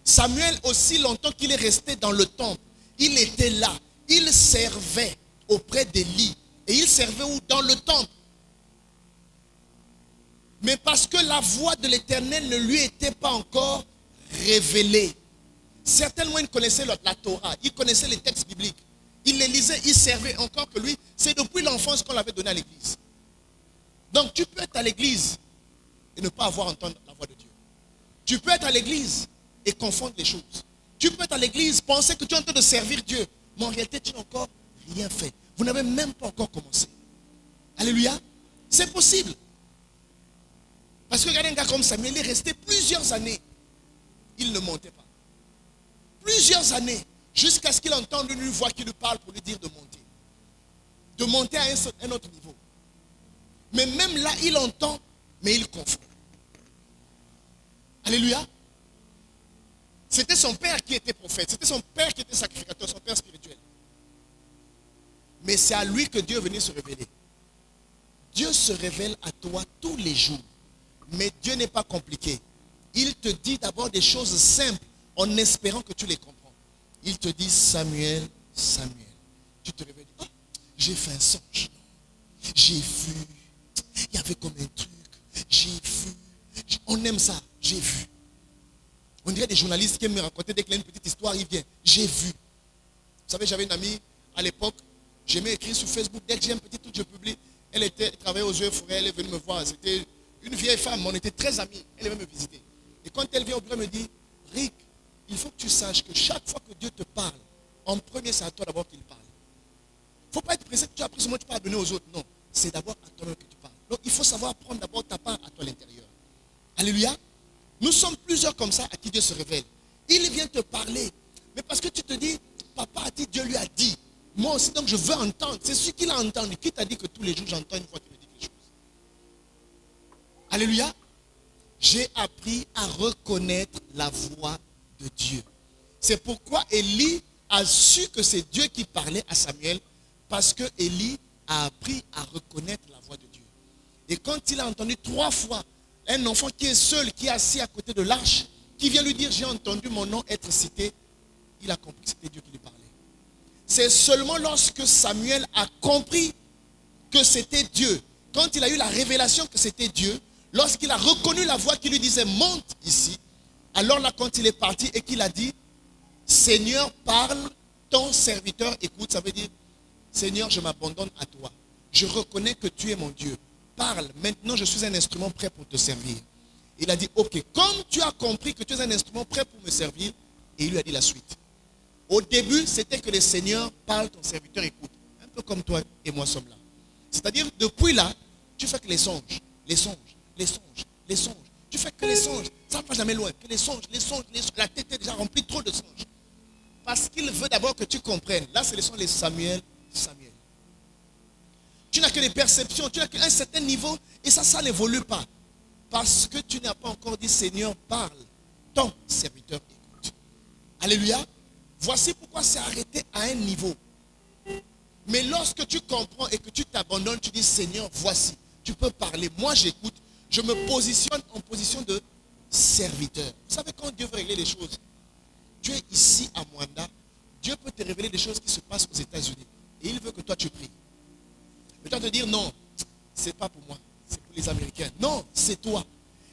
Samuel, aussi longtemps qu'il est resté dans le temple, il était là, il servait auprès d'Élie. Et il servait où? Dans le temple. Mais parce que la voix de l'Éternel ne lui était pas encore révélée. Certainement, il connaissait la Torah, il connaissait les textes bibliques. Il les lisait, il servait encore que lui. C'est depuis l'enfance qu'on l'avait donné à l'église. Donc tu peux être à l'église et ne pas avoir entendu la voix de Dieu. Tu peux être à l'église et confondre les choses. Tu peux être à l'église, penser que tu es en train de servir Dieu, mais en réalité tu n'as encore rien fait. Vous n'avez même pas encore commencé. Alléluia. C'est possible. Parce que regardez un gars comme Samuel, il est resté plusieurs années. Il ne montait pas. Plusieurs années. Jusqu'à ce qu'il entende une voix qui lui parle pour lui dire de monter. De monter à un autre niveau. Mais même là, il entend, mais il confond. Alléluia. C'était son père qui était prophète. C'était son père qui était sacrificateur, son père spirituel. Mais c'est à lui que Dieu est venu se révéler. Dieu se révèle à toi tous les jours. Mais Dieu n'est pas compliqué. il te dit d'abord des choses simples en espérant que tu les comprends. Il te dit Samuel, Samuel. Tu te réveilles, oh, j'ai fait un songe. J'ai vu. Il y avait comme un truc. J'ai vu. On aime ça. J'ai vu. On dirait des journalistes qui aiment me raconter dès qu'il y a une petite histoire, il vient. J'ai vu. Vous savez, j'avais une amie à l'époque. J'aimais écrire sur Facebook. Dès que j'ai un petit truc, je publie. Elle travaillait aux yeux forêts. Elle est venue me voir. C'était une vieille femme. On était très amis. Elle est venue me visiter. Et quand elle vient au bureau, elle me dit, Rick, il faut que tu saches que chaque fois que Dieu te parle, en premier, c'est à toi d'abord qu'il parle. Il ne faut pas être pressé que tu as pris ce mot, tu peux donner aux autres. Non, c'est d'abord à toi-même que tu parles. Donc, il faut savoir prendre d'abord ta part à toi à l'intérieur. Alléluia. Nous sommes plusieurs comme ça à qui Dieu se révèle. Il vient te parler. Mais parce que tu te dis, papa a dit, Dieu lui a dit. Moi aussi, donc je veux entendre. C'est ce qu'il a entendu. Qui t'a dit que tous les jours j'entends une fois qu'il me dit quelque chose? Alléluia. J'ai appris à reconnaître la voix de Dieu. C'est pourquoi Élie a su que c'est Dieu qui parlait à Samuel, parce que Élie a appris à reconnaître la voix de Dieu. Et quand il a entendu 3 fois un enfant qui est seul, qui est assis à côté de l'arche, qui vient lui dire, j'ai entendu mon nom être cité, il a compris que c'était Dieu qui lui parlait. C'est seulement lorsque Samuel a compris que c'était Dieu, quand il a eu la révélation que c'était Dieu, lorsqu'il a reconnu la voix qui lui disait, monte ici, alors là, quand il est parti et qu'il a dit, Seigneur, parle, ton serviteur écoute, ça veut dire, Seigneur, je m'abandonne à toi. Je reconnais que tu es mon Dieu. Parle, maintenant je suis un instrument prêt pour te servir. Il a dit, ok, comme tu as compris que tu es un instrument prêt pour me servir, et il lui a dit la suite. Au début, c'était que le Seigneur parle, ton serviteur écoute. Un peu comme toi et moi sommes là. C'est-à-dire, depuis là, tu fais que les songes, les songes, les songes, les songes. Tu fais que les songes. Ça ne va jamais loin. Que les songes, les songes, les songes. La tête est déjà remplie trop de songes. Parce qu'il veut d'abord que tu comprennes. Là, ce sont les Samuel, Samuel. Tu n'as que des perceptions. Tu n'as qu'un certain niveau. Et ça n'évolue pas. Parce que tu n'as pas encore dit, Seigneur, parle. Ton serviteur écoute. Alléluia. Voici pourquoi c'est arrêté à un niveau. Mais lorsque tu comprends et que tu t'abandonnes, tu dis, Seigneur, voici. Tu peux parler. Moi, j'écoute. Je me positionne en position de serviteur. Vous savez, quand Dieu veut régler les choses, tu es ici à Mwanda, Dieu peut te révéler des choses qui se passent aux États-Unis. Et il veut que toi, tu pries. Mais toi, te dire, non, c'est pas pour moi, c'est pour les Américains. Non, c'est toi.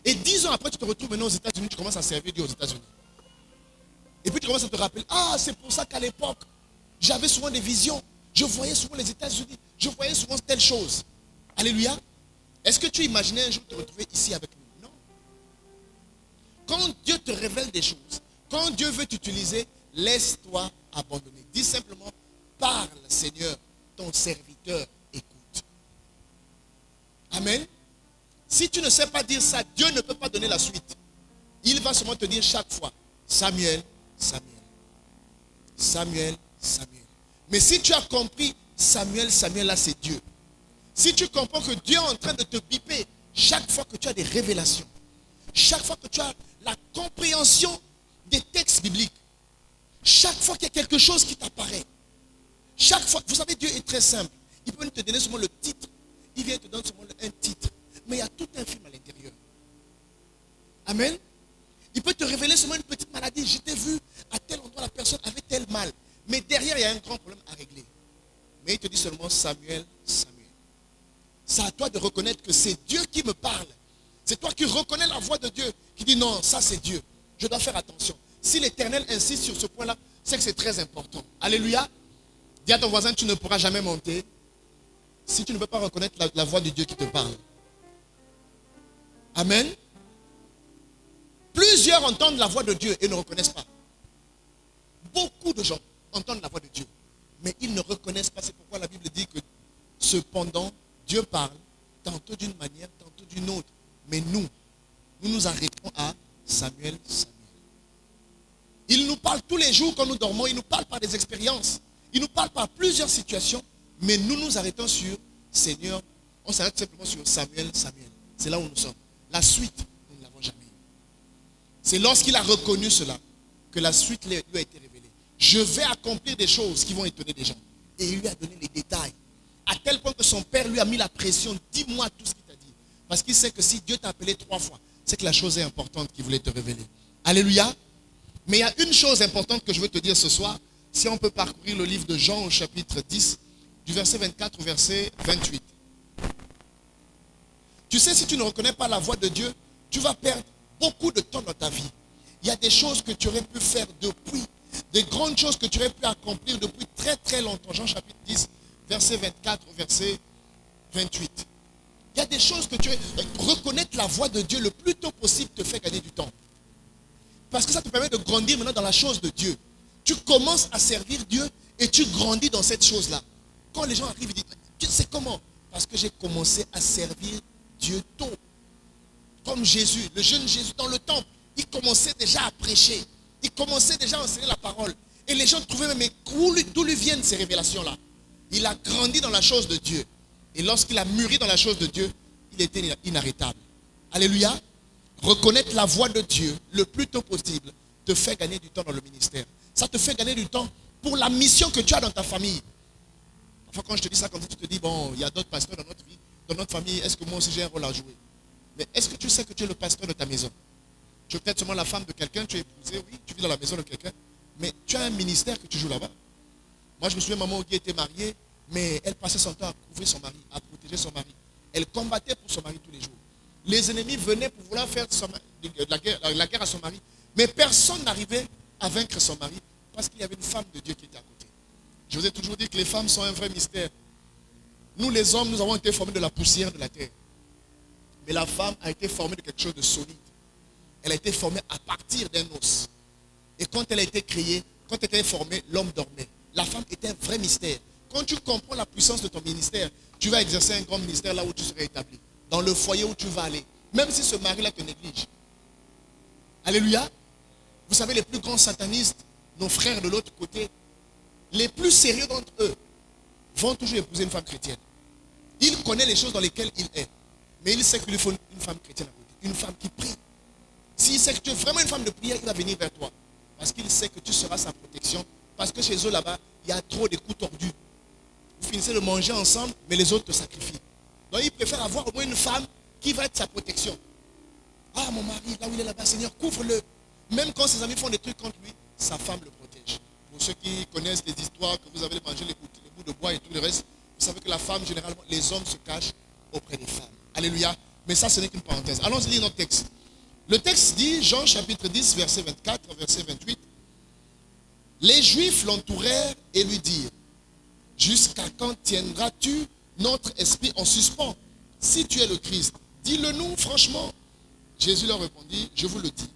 Et 10 ans après, tu te retrouves maintenant aux États-Unis, tu commences à servir Dieu aux États-Unis. Et puis tu commences à te rappeler, ah, c'est pour ça qu'à l'époque, j'avais souvent des visions. Je voyais souvent les États-Unis. Je voyais souvent telle chose. Alléluia. Est-ce que tu imaginais un jour te retrouver ici avec nous? Non. Quand Dieu te révèle des choses, quand Dieu veut t'utiliser, laisse-toi abandonner. Dis simplement, parle Seigneur, ton serviteur écoute. Amen. Si tu ne sais pas dire ça, Dieu ne peut pas donner la suite. Il va seulement te dire chaque fois, Samuel, Samuel. Samuel, Samuel. Mais si tu as compris, Samuel, Samuel, là c'est Dieu. Si tu comprends que Dieu est en train de te biper chaque fois que tu as des révélations, chaque fois que tu as la compréhension des textes bibliques, chaque fois qu'il y a quelque chose qui t'apparaît, chaque fois, vous savez, Dieu est très simple. Il peut te donner seulement le titre. Il vient te donner seulement un titre. Mais il y a tout un film à l'intérieur. Amen. Il peut te révéler seulement une petite maladie. Je t'ai vu à tel endroit, la personne avait tel mal. Mais derrière, il y a un grand problème à régler. Mais il te dit seulement Samuel, Samuel. C'est à toi de reconnaître que c'est Dieu qui me parle. C'est toi qui reconnais la voix de Dieu, qui dit non, ça c'est Dieu. Je dois faire attention. Si l'Éternel insiste sur ce point-là, c'est que c'est très important. Alléluia. Dis à ton voisin, tu ne pourras jamais monter si tu ne peux pas reconnaître la voix de Dieu qui te parle. Amen. Plusieurs entendent la voix de Dieu et ne reconnaissent pas. Beaucoup de gens entendent la voix de Dieu, mais ils ne reconnaissent pas. C'est pourquoi la Bible dit que cependant, Dieu parle tantôt d'une manière, tantôt d'une autre. Mais nous nous arrêtons à Samuel, Samuel. Il nous parle tous les jours quand nous dormons. Il nous parle par des expériences. Il nous parle par plusieurs situations. Mais nous nous arrêtons sur Seigneur. On s'arrête simplement sur Samuel, Samuel. C'est là où nous sommes. La suite, nous ne l'avons jamais eu. C'est lorsqu'il a reconnu cela que la suite lui a été révélée. Je vais accomplir des choses qui vont étonner des gens. Et il lui a donné les détails. À tel point que son père lui a mis la pression. Dis-moi tout ce qu'il t'a dit. Parce qu'il sait que si Dieu t'a appelé 3 fois, c'est que la chose est importante qu'il voulait te révéler. Alléluia. Mais il y a une chose importante que je veux te dire ce soir. Si on peut parcourir le livre de Jean au chapitre 10, du verset 24 au verset 28. Tu sais, si tu ne reconnais pas la voix de Dieu, tu vas perdre beaucoup de temps dans ta vie. Il y a des choses que tu aurais pu faire depuis, des grandes choses que tu aurais pu accomplir depuis très très longtemps. Jean chapitre 10, verset 24 au verset 28. Il y a des choses que tu reconnaître la voix de Dieu le plus tôt possible te fait gagner du temps. Parce que ça te permet de grandir maintenant dans la chose de Dieu. Tu commences à servir Dieu et tu grandis dans cette chose-là. Quand les gens arrivent, ils disent, tu sais comment? Parce que j'ai commencé à servir Dieu tôt. Comme Jésus, le jeune Jésus dans le temple, il commençait déjà à prêcher. Il commençait déjà à enseigner la parole. Et les gens trouvaient, mais d'où lui viennent ces révélations-là? Il a grandi dans la chose de Dieu. Et lorsqu'il a mûri dans la chose de Dieu, il était inarrêtable. Alléluia. Reconnaître la voix de Dieu le plus tôt possible te fait gagner du temps dans le ministère. Ça te fait gagner du temps pour la mission que tu as dans ta famille. Enfin, quand je te dis ça comme ça, tu te dis, bon, il y a d'autres pasteurs dans notre vie, dans notre famille, est-ce que moi aussi j'ai un rôle à jouer? Mais est-ce que tu sais que tu es le pasteur de ta maison? Tu es peut-être seulement la femme de quelqu'un, tu es épousé, oui, tu vis dans la maison de quelqu'un, mais tu as un ministère que tu joues là-bas. Moi, je me souviens, maman qui était mariée, mais elle passait son temps à couvrir son mari, à protéger son mari. Elle combattait pour son mari tous les jours. Les ennemis venaient pour vouloir faire la guerre à son mari, mais personne n'arrivait à vaincre son mari parce qu'il y avait une femme de Dieu qui était à côté. Je vous ai toujours dit que les femmes sont un vrai mystère. Nous, les hommes, nous avons été formés de la poussière de la terre. Mais la femme a été formée de quelque chose de solide. Elle a été formée à partir d'un os. Et quand elle a été créée, quand elle était formée, l'homme dormait. La femme était un vrai mystère. Quand tu comprends la puissance de ton ministère, tu vas exercer un grand ministère là où tu serais établi. Dans le foyer où tu vas aller. Même si ce mari-là te néglige. Alléluia. Vous savez, les plus grands satanistes, nos frères de l'autre côté, les plus sérieux d'entre eux, vont toujours épouser une femme chrétienne. Il connaît les choses dans lesquelles il est. Mais il sait qu'il lui faut une femme chrétienne à côté. Une femme qui prie. S'il sait que tu es vraiment une femme de prière, il va venir vers toi. Parce qu'il sait que tu seras sa protection. Parce que chez eux là-bas, il y a trop de coups tordus. Vous finissez de manger ensemble, mais les autres te sacrifient. Donc il préfère avoir au moins une femme qui va être sa protection. Ah, mon mari, là où il est là-bas, Seigneur, couvre-le. Même quand ses amis font des trucs contre lui, sa femme le protège. Pour ceux qui connaissent les histoires, que vous avez mangé les bouts de bois et tout le reste, vous savez que la femme, généralement, les hommes se cachent auprès des femmes. Alléluia. Mais ça, ce n'est qu'une parenthèse. Allons lire notre texte. Le texte dit, Jean chapitre 10, verset 24, verset 28. Les Juifs l'entourèrent et lui dirent, jusqu'à quand tiendras-tu notre esprit en suspens? Si tu es le Christ, dis-le nous franchement. Jésus leur répondit, je vous le dis,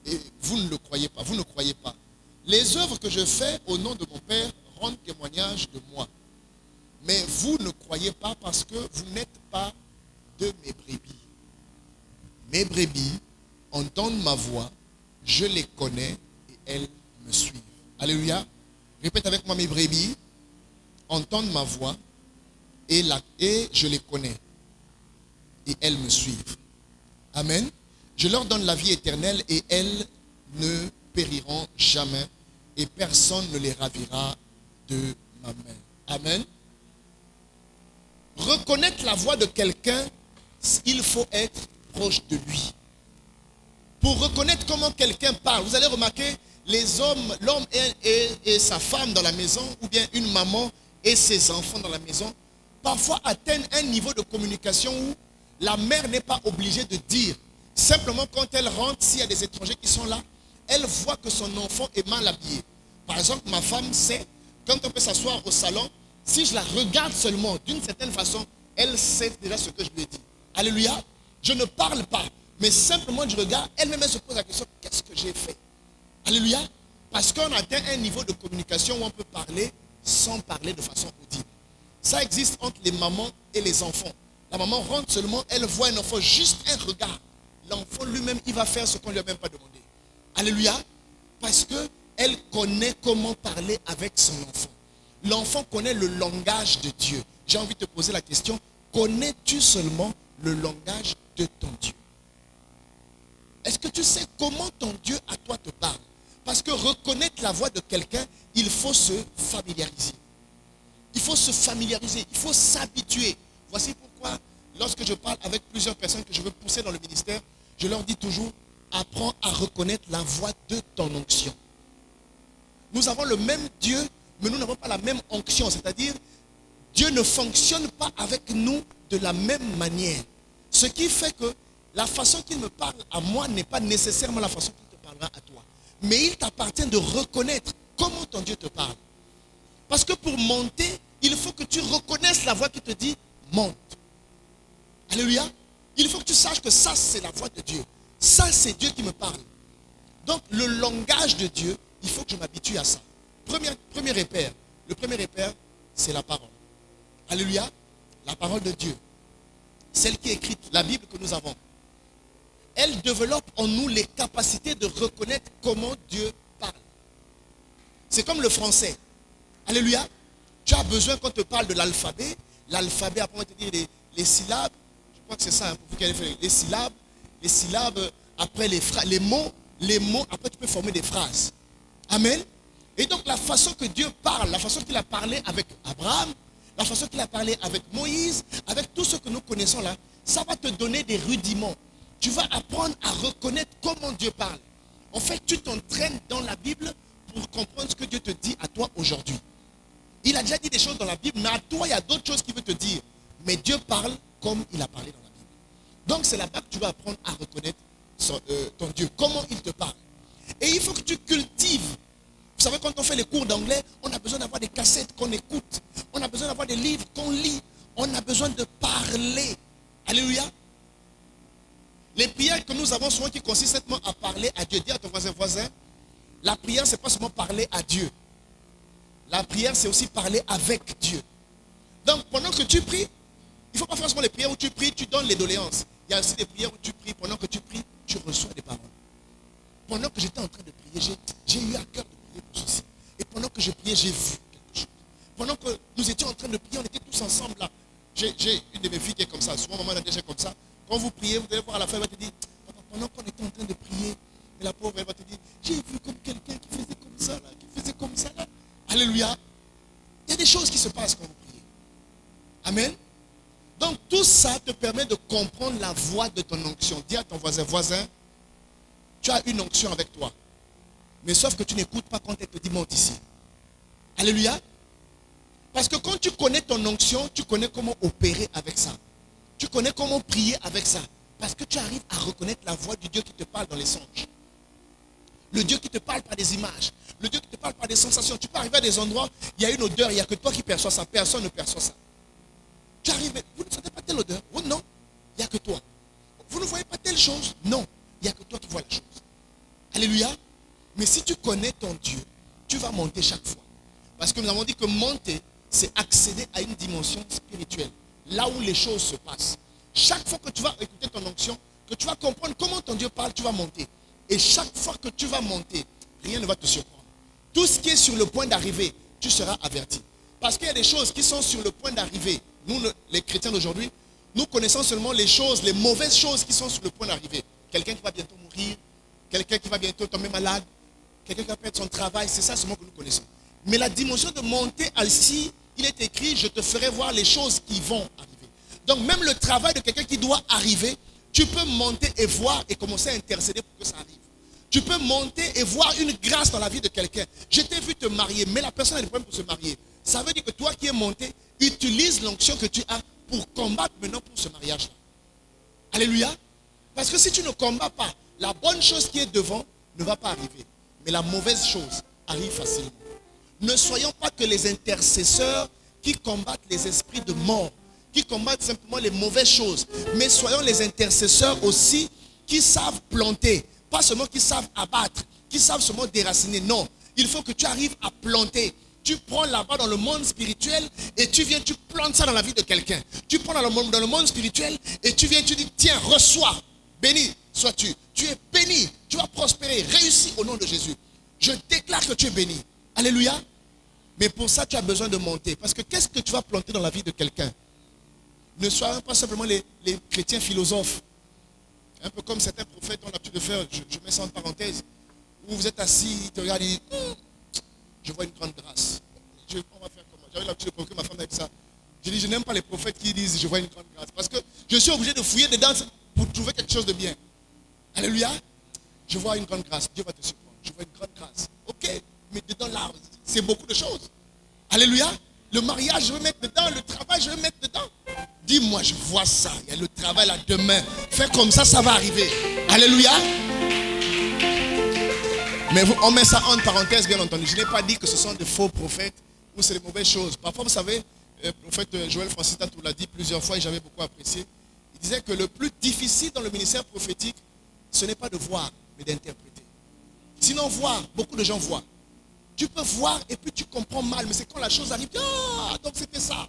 et vous ne le croyez pas, vous ne croyez pas. Les œuvres que je fais au nom de mon Père rendent témoignage de moi. Mais vous ne croyez pas parce que vous n'êtes pas de mes brebis. Mes brebis entendent ma voix, je les connais et elles me suivent. Alléluia. Répète avec moi, mes brebis entendent ma voix et je les connais et elles me suivent. Amen. Je leur donne la vie éternelle et elles ne périront jamais et personne ne les ravira de ma main. Amen. Reconnaître la voix de quelqu'un, il faut être proche de lui. Pour reconnaître comment quelqu'un parle, vous allez remarquer les hommes, l'homme et sa femme dans la maison, ou bien une maman et ses enfants dans la maison, parfois atteignent un niveau de communication où la mère n'est pas obligée de dire. Simplement quand elle rentre, s'il y a des étrangers qui sont là, elle voit que son enfant est mal habillé. Par exemple, ma femme sait, quand on peut s'asseoir au salon, si je la regarde seulement d'une certaine façon, elle sait déjà ce que je lui ai dit. Alléluia. Je ne parle pas, mais simplement du regard, elle-même se pose la question, qu'est-ce que j'ai fait? Alléluia. Parce qu'on atteint un niveau de communication où on peut parler sans parler de façon audible. Ça existe entre les mamans et les enfants. La maman rentre seulement, elle voit un enfant, juste un regard. L'enfant lui-même, il va faire ce qu'on ne lui a même pas demandé. Alléluia. Parce qu'elle connaît comment parler avec son enfant. L'enfant connaît le langage de Dieu. J'ai envie de te poser la question, connais-tu seulement le langage de ton Dieu? Est-ce que tu sais comment ton Dieu à toi te parle? Parce que reconnaître la voix de quelqu'un, il faut se familiariser. Il faut se familiariser, il faut s'habituer. Voici pourquoi, lorsque je parle avec plusieurs personnes que je veux pousser dans le ministère, je leur dis toujours, apprends à reconnaître la voix de ton onction. Nous avons le même Dieu, mais nous n'avons pas la même onction. C'est-à-dire, Dieu ne fonctionne pas avec nous de la même manière. Ce qui fait que la façon qu'il me parle à moi n'est pas nécessairement la façon qu'il te parlera à toi. Mais il t'appartient de reconnaître comment ton Dieu te parle. Parce que pour monter, il faut que tu reconnaisses la voix qui te dit monte. Alléluia. Il faut que tu saches que ça, c'est la voix de Dieu. Ça, c'est Dieu qui me parle. Donc, le langage de Dieu, il faut que je m'habitue à ça. Premier repère. Le premier repère, c'est la parole. Alléluia. La parole de Dieu. Celle qui est écrite, la Bible que nous avons. Elle développe en nous les capacités de reconnaître comment Dieu parle. C'est comme le français. Alléluia. Tu as besoin qu'on te parle de l'alphabet. L'alphabet, après on va te dire les syllabes. Je crois que c'est ça, hein, pour vous qui allez faire les syllabes, après les mots, après tu peux former des phrases. Amen. Et donc la façon que Dieu parle, la façon qu'il a parlé avec Abraham, la façon qu'il a parlé avec Moïse, avec tout ce que nous connaissons là, ça va te donner des rudiments. Tu vas apprendre à reconnaître comment Dieu parle. En fait, tu t'entraînes dans la Bible pour comprendre ce que Dieu te dit à toi aujourd'hui. Il a déjà dit des choses dans la Bible, mais à toi, il y a d'autres choses qu'il veut te dire. Mais Dieu parle comme il a parlé dans la Bible. Donc, c'est là-bas que tu vas apprendre à reconnaître ton Dieu, comment il te parle. Et il faut que tu cultives. Vous savez, quand on fait les cours d'anglais, on a besoin d'avoir des cassettes qu'on écoute. On a besoin d'avoir des livres qu'on lit. On a besoin de parler. Alléluia. Les prières que nous avons souvent qui consistent simplement à parler à Dieu. Dis à ton voisin, la prière, ce n'est pas seulement parler à Dieu. La prière, c'est aussi parler avec Dieu. Donc, pendant que tu pries, il ne faut pas faire seulement les prières où tu pries, tu donnes les doléances. Il y a aussi des prières où tu pries, pendant que tu pries, tu reçois des paroles. Pendant que j'étais en train de prier, j'ai eu à cœur de prier pour ceci. Et pendant que je priais, j'ai vu quelque chose. Pendant que nous étions en train de prier, on était tous ensemble là. J'ai une de mes filles qui est comme ça. Souvent, maman a déjà comme ça. Quand vous priez, vous allez voir à la fin, elle va te dire, pendant qu'on était en train de prier, mais la pauvre, elle va te dire, j'ai vu comme quelqu'un qui faisait comme ça là, qui faisait comme ça là. Alléluia. Il y a des choses qui se passent quand vous priez. Amen. Donc tout ça te permet de comprendre la voix de ton onction. Dis à ton voisin, tu as une onction avec toi. Mais sauf que tu n'écoutes pas quand elle te dit monte ici. Alléluia. Parce que quand tu connais ton onction, tu connais comment opérer avec ça. Tu connais comment prier avec ça. Parce que tu arrives à reconnaître la voix du Dieu qui te parle dans les songes. Le Dieu qui te parle par des images. Le Dieu qui te parle par des sensations. Tu peux arriver à des endroits, il y a une odeur, il n'y a que toi qui perçois ça. Personne ne perçoit ça. Tu arrives, vous ne sentez pas telle odeur? Oh non, il n'y a que toi. Vous ne voyez pas telle chose? Non, il n'y a que toi qui vois la chose. Alléluia. Mais si tu connais ton Dieu, tu vas monter chaque fois. Parce que nous avons dit que monter, c'est accéder à une dimension spirituelle. Là où les choses se passent. Chaque fois que tu vas écouter ton onction, que tu vas comprendre comment ton Dieu parle, tu vas monter. Et chaque fois que tu vas monter, rien ne va te surprendre. Tout ce qui est sur le point d'arriver, tu seras averti. Parce qu'il y a des choses qui sont sur le point d'arriver. Nous, les chrétiens d'aujourd'hui, nous connaissons seulement les choses, les mauvaises choses qui sont sur le point d'arriver. Quelqu'un qui va bientôt mourir, quelqu'un qui va bientôt tomber malade, quelqu'un qui va perdre son travail, c'est ça seulement que nous connaissons. Mais la dimension de monter ici, il est écrit, je te ferai voir les choses qui vont arriver. Donc même le travail de quelqu'un qui doit arriver, tu peux monter et voir et commencer à intercéder pour que ça arrive. Tu peux monter et voir une grâce dans la vie de quelqu'un. Je t'ai vu te marier, mais la personne a des problèmes pour se marier. Ça veut dire que toi qui es monté, utilise l'onction que tu as pour combattre maintenant pour ce mariage-là. Alléluia. Parce que si tu ne combats pas, la bonne chose qui est devant ne va pas arriver. Mais la mauvaise chose arrive facilement. Ne soyons pas que les intercesseurs qui combattent les esprits de mort, qui combattent simplement les mauvaises choses. Mais soyons les intercesseurs aussi qui savent planter. Pas seulement qui savent abattre, qui savent seulement déraciner. Non, il faut que tu arrives à planter. Tu prends là-bas dans le monde spirituel et tu viens, tu plantes ça dans la vie de quelqu'un. Tu prends dans le monde spirituel et tu viens, tu dis, tiens, reçois, béni sois-tu. Tu es béni, tu vas prospérer, réussis au nom de Jésus. Je déclare que tu es béni. Alléluia. Mais pour ça, tu as besoin de monter. Parce que qu'est-ce que tu vas planter dans la vie de quelqu'un? Ne soyons pas simplement les chrétiens philosophes. Un peu comme certains prophètes ont l'habitude de faire, je mets ça en parenthèse, où vous êtes assis, ils te regardent et disent, je vois une grande grâce. On va faire comment? J'avais l'habitude de provoquer ma femme avec ça. Je dis, je n'aime pas les prophètes qui disent, je vois une grande grâce. Parce que je suis obligé de fouiller dedans pour trouver quelque chose de bien. Alléluia. Je vois une grande grâce. Dieu va te surprendre. Je vois une grande grâce. Ok, mais dedans là, c'est beaucoup de choses. Alléluia. Le mariage, je vais mettre dedans. Le travail, je vais mettre dedans. Dis-moi, je vois ça. Il y a le travail là demain. Fais comme ça, ça va arriver. Alléluia. Mais on met ça en parenthèse, bien entendu. Je n'ai pas dit que ce sont de faux prophètes ou c'est des mauvaises choses. Parfois, vous savez, le prophète Joël Francis Tatou l'a dit plusieurs fois et j'avais beaucoup apprécié. Il disait que le plus difficile dans le ministère prophétique, ce n'est pas de voir, mais d'interpréter. Sinon, voir, beaucoup de gens voient. Tu peux voir et puis tu comprends mal, mais c'est quand la chose arrive, ah, donc c'était ça.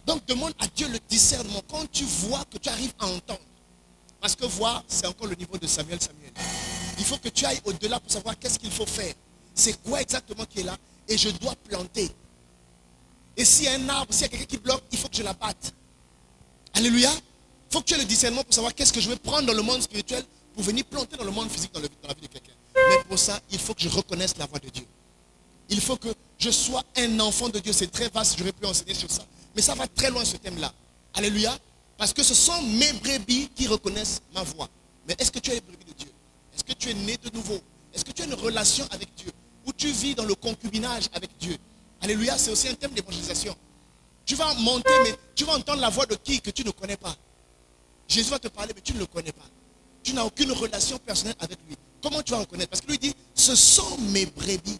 Donc demande à Dieu le discernement. Quand tu vois que tu arrives à entendre. Parce que voir, c'est encore le niveau de Samuel. Il faut que tu ailles au-delà pour savoir qu'est-ce qu'il faut faire. C'est quoi exactement qui est là. Et je dois planter. Et s'il y a un arbre, s'il y a quelqu'un qui bloque, il faut que je la batte. Alléluia. Il faut que tu aies le discernement pour savoir qu'est-ce que je vais prendre dans le monde spirituel pour venir planter dans le monde physique, dans la vie de quelqu'un. Mais pour ça, il faut que je reconnaisse la voix de Dieu. Il faut que je sois un enfant de Dieu. C'est très vaste, j'aurais pu enseigner sur ça. Mais ça va très loin ce thème-là. Alléluia. Parce que ce sont mes brebis qui reconnaissent ma voix. Mais est-ce que tu es les brebis de Dieu? Est-ce que tu es né de nouveau? Est-ce que tu as une relation avec Dieu? Ou tu vis dans le concubinage avec Dieu? Alléluia, c'est aussi un thème d'évangélisation. Tu vas monter, mais tu vas entendre la voix de qui que tu ne connais pas. Jésus va te parler, mais tu ne le connais pas. Tu n'as aucune relation personnelle avec lui. Comment tu vas reconnaître? Parce que lui dit, ce sont mes brebis.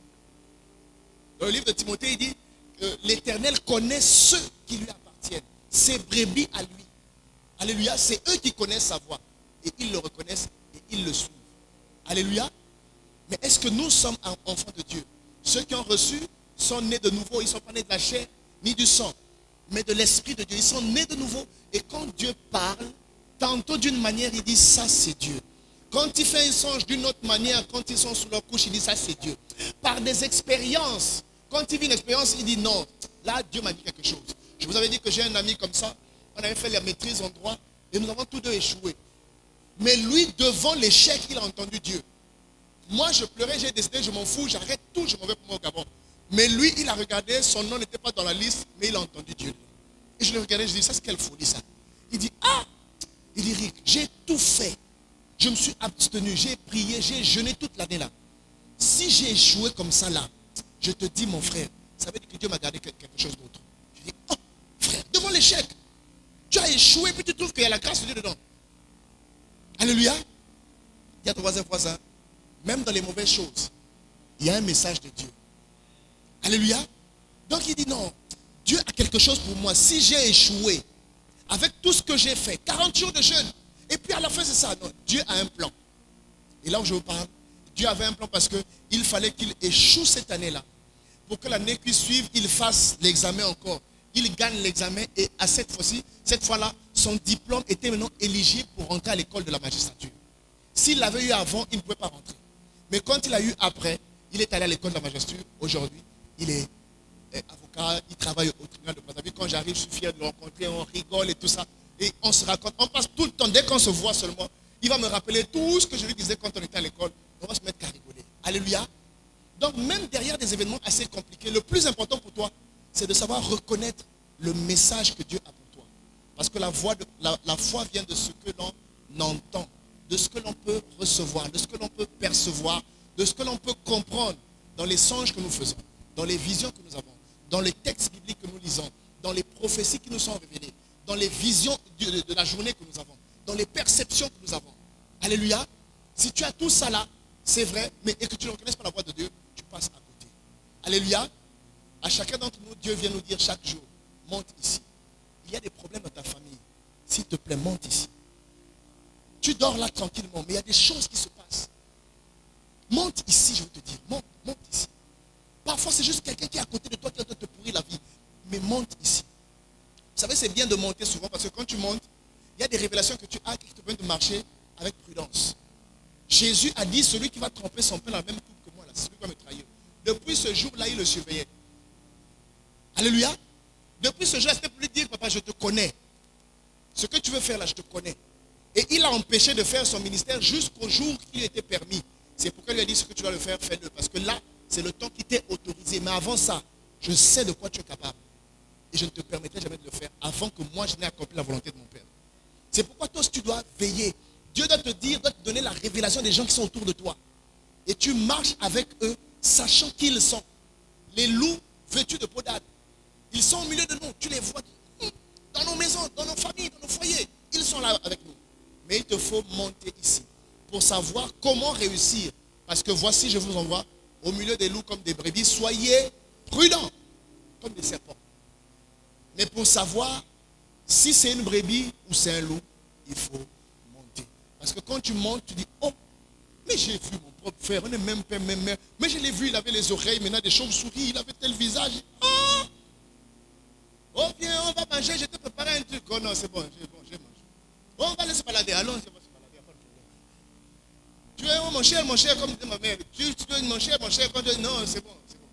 Dans le livre de Timothée, il dit que l'Éternel connaît ceux qui lui appartiennent. Ses brebis à lui. Alléluia, c'est eux qui connaissent sa voix. Et ils le reconnaissent et ils le suivent. Alléluia. Mais est-ce que nous sommes enfants de Dieu? Ceux qui ont reçu sont nés de nouveau. Ils ne sont pas nés de la chair ni du sang, mais de l'Esprit de Dieu. Ils sont nés de nouveau. Et quand Dieu parle, tantôt d'une manière, il dit ça c'est Dieu. Quand il fait un songe d'une autre manière, quand ils sont sous leur couche, il dit ça c'est Dieu. Par des expériences. Quand il vit une expérience, il dit non. Là, Dieu m'a dit quelque chose. Je vous avais dit que j'ai un ami comme ça. On avait fait la maîtrise en droit et nous avons tous deux échoué. Mais lui, devant l'échec, il a entendu Dieu. Moi, je pleurais, j'ai décidé, je m'en fous, j'arrête tout, je m'en vais pour moi au Gabon. Mais lui, il a regardé, son nom n'était pas dans la liste, mais il a entendu Dieu. Et je le regardais, je dis, ça c'est quelle folie ça. Il dit, ah, il dit, Rick, j'ai tout fait. Je me suis abstenu, j'ai prié, j'ai jeûné toute l'année là. Si j'ai échoué comme ça là, je te dis mon frère, ça veut dire que Dieu m'a gardé quelque chose d'autre. Je dis, oh, frère, devant l'échec, tu as échoué, puis tu trouves qu'il y a la grâce de Dieu dedans. Alléluia. Il y a troisième fois ça. Même dans les mauvaises choses, il y a un message de Dieu. Alléluia. Donc il dit non, Dieu a quelque chose pour moi. Si j'ai échoué, avec tout ce que j'ai fait, 40 jours de jeûne, et puis à la fin c'est ça. Non, Dieu a un plan. Et là où je vous parle, Dieu avait un plan parce qu'il fallait qu'il échoue cette année-là. Pour que l'année qui suive, il fasse l'examen encore. Il gagne l'examen et à cette fois-ci, cette fois-là, son diplôme était maintenant éligible pour rentrer à l'école de la magistrature. S'il l'avait eu avant, il ne pouvait pas rentrer. Mais quand il a eu après, il est allé à l'école de la magistrature. Aujourd'hui, il est avocat, il travaille au tribunal de Brazzaville. Quand j'arrive, je suis fier de le rencontrer, on rigole et tout ça. Et on se raconte, on passe tout le temps, dès qu'on se voit seulement, il va me rappeler tout ce que je lui disais quand on était à l'école. On va se mettre à rigoler. Alléluia. Donc même derrière des événements assez compliqués, le plus important pour toi, c'est de savoir reconnaître le message que Dieu a pour toi. Parce que la foi vient de ce que l'on entend, de ce que l'on peut recevoir, de ce que l'on peut percevoir, de ce que l'on peut comprendre dans les songes que nous faisons, dans les visions que nous avons, dans les textes bibliques que nous lisons, dans les prophéties qui nous sont révélées, dans les visions de la journée que nous avons, dans les perceptions que nous avons. Alléluia. Si tu as tout ça là, c'est vrai, mais et que tu ne reconnaisses pas la voix de Dieu, tu passes à côté. Alléluia. À chacun d'entre nous, Dieu vient nous dire chaque jour, monte ici. Il y a des problèmes dans ta famille. S'il te plaît, monte ici. Tu dors là tranquillement, mais il y a des choses qui se passent. Monte ici, je veux te dire. Monte ici. Parfois, c'est juste quelqu'un qui est à côté de toi qui va te pourrir la vie. Mais monte ici. Vous savez, c'est bien de monter souvent parce que quand tu montes, il y a des révélations que tu as qui te permettent de marcher avec prudence. Jésus a dit, celui qui va tremper son pain dans la même coupe que moi, là, c'est celui qui va me trahir. Depuis ce jour-là, il le surveillait. Alléluia. Depuis ce jour-là, c'était pour lui dire, papa, je te connais. Ce que tu veux faire là, je te connais. Et il a empêché de faire son ministère jusqu'au jour qui lui était permis. C'est pourquoi il lui a dit, ce que tu dois le faire, fais-le. Parce que là, c'est le temps qui t'est autorisé. Mais avant ça, je sais de quoi tu es capable. Et je ne te permettrai jamais de le faire avant que moi, je n'ai accompli la volonté de mon Père. C'est pourquoi toi, tu dois veiller. Dieu doit te dire, doit te donner la révélation des gens qui sont autour de toi. Et tu marches avec eux, sachant qui ils sont. Les loups vêtus de peau d'âne. Ils sont au milieu de nous. Tu les vois dans nos maisons, dans nos familles, dans nos foyers. Ils sont là avec nous. Mais il te faut monter ici pour savoir comment réussir. Parce que voici, je vous envoie au milieu des loups comme des brebis. Soyez prudents comme des serpents. Mais pour savoir si c'est une brebis ou c'est un loup, il faut monter. Parce que quand tu montes, tu dis, oh, mais j'ai vu mon propre frère, on n'est même pas même mère. Mais je l'ai vu, il avait les oreilles, maintenant des chauves-souris, il avait tel visage. Oh, oh viens, on va manger, je t'ai préparé un truc. Oh non, c'est bon, j'ai mangé. Oh, on va laisser balader, allons, c'est bon, c'est balader, pas de problème. Tu es mon cher, comme dit ma mère. Tu es mon cher, quand tu dis, non, c'est bon, c'est bon.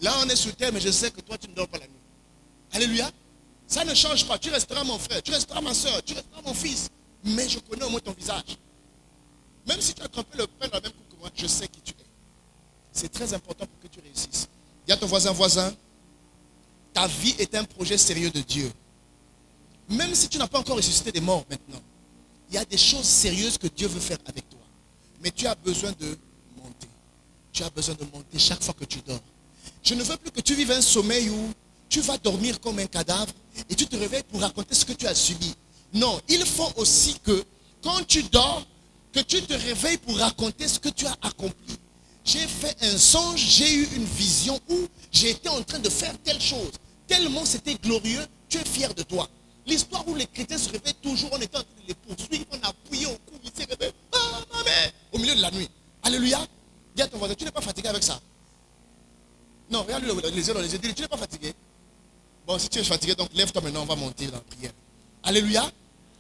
Là, on est sur terre, mais je sais que toi, tu ne dors pas la nuit. Alléluia. Ça ne change pas. Tu resteras mon frère, tu resteras ma soeur, tu resteras mon fils. Mais je connais au moins ton visage. Même si tu as trempé le pain dans la même coupe que moi, je sais qui tu es. C'est très important pour que tu réussisses. Dis à ton voisin, ta vie est un projet sérieux de Dieu. Même si tu n'as pas encore ressuscité des morts maintenant, il y a des choses sérieuses que Dieu veut faire avec toi. Mais tu as besoin de monter. Tu as besoin de monter chaque fois que tu dors. Je ne veux plus que tu vives un sommeil où tu vas dormir comme un cadavre et tu te réveilles pour raconter ce que tu as subi. Non, il faut aussi que quand tu dors, que tu te réveilles pour raconter ce que tu as accompli. J'ai fait un songe, j'ai eu une vision où j'ai été en train de faire telle chose. Tellement c'était glorieux, tu es fier de toi. L'histoire où les chrétiens se réveillent toujours, on était en train de les poursuivre, on a appuyé au cou, ils se réveillent, au milieu de la nuit. Alléluia. Dis à ton voisin, tu n'es pas fatigué avec ça. Non, regarde-lui les yeux dans les yeux, dis-lui, tu n'es pas fatigué. Bon, si tu es fatigué, donc lève-toi maintenant, on va monter dans la prière. Alléluia.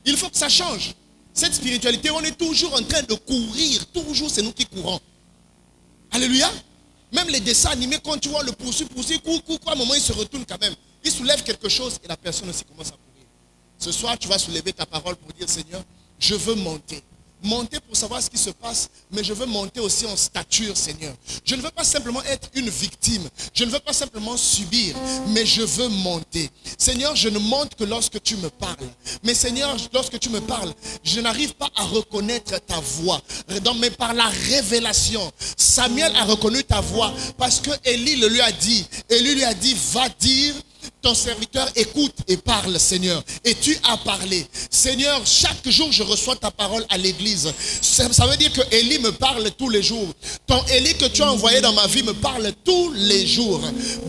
Il faut que ça change. Cette spiritualité, on est toujours en train de courir. Toujours, c'est nous qui courons. Alléluia. Même les dessins animés, quand tu vois le court, à un moment, il se retourne quand même. Il soulève quelque chose et la personne aussi commence à courir. Ce soir, tu vas soulever ta parole pour dire, Seigneur, je veux monter. Monter pour savoir ce qui se passe, mais je veux monter aussi en stature, Seigneur. Je ne veux pas simplement être une victime. Je ne veux pas simplement subir, mais je veux monter. Seigneur, je ne monte que lorsque tu me parles. Mais Seigneur, lorsque tu me parles, je n'arrive pas à reconnaître ta voix. Mais par la révélation, Samuel a reconnu ta voix parce que Élie le lui a dit. Élie lui a dit, va dire, ton serviteur écoute et parle, Seigneur. Et tu as parlé. Seigneur, chaque jour, je reçois ta parole à l'église. Ça veut dire que Élie me parle tous les jours. Ton Élie que tu as envoyé dans ma vie me parle tous les jours.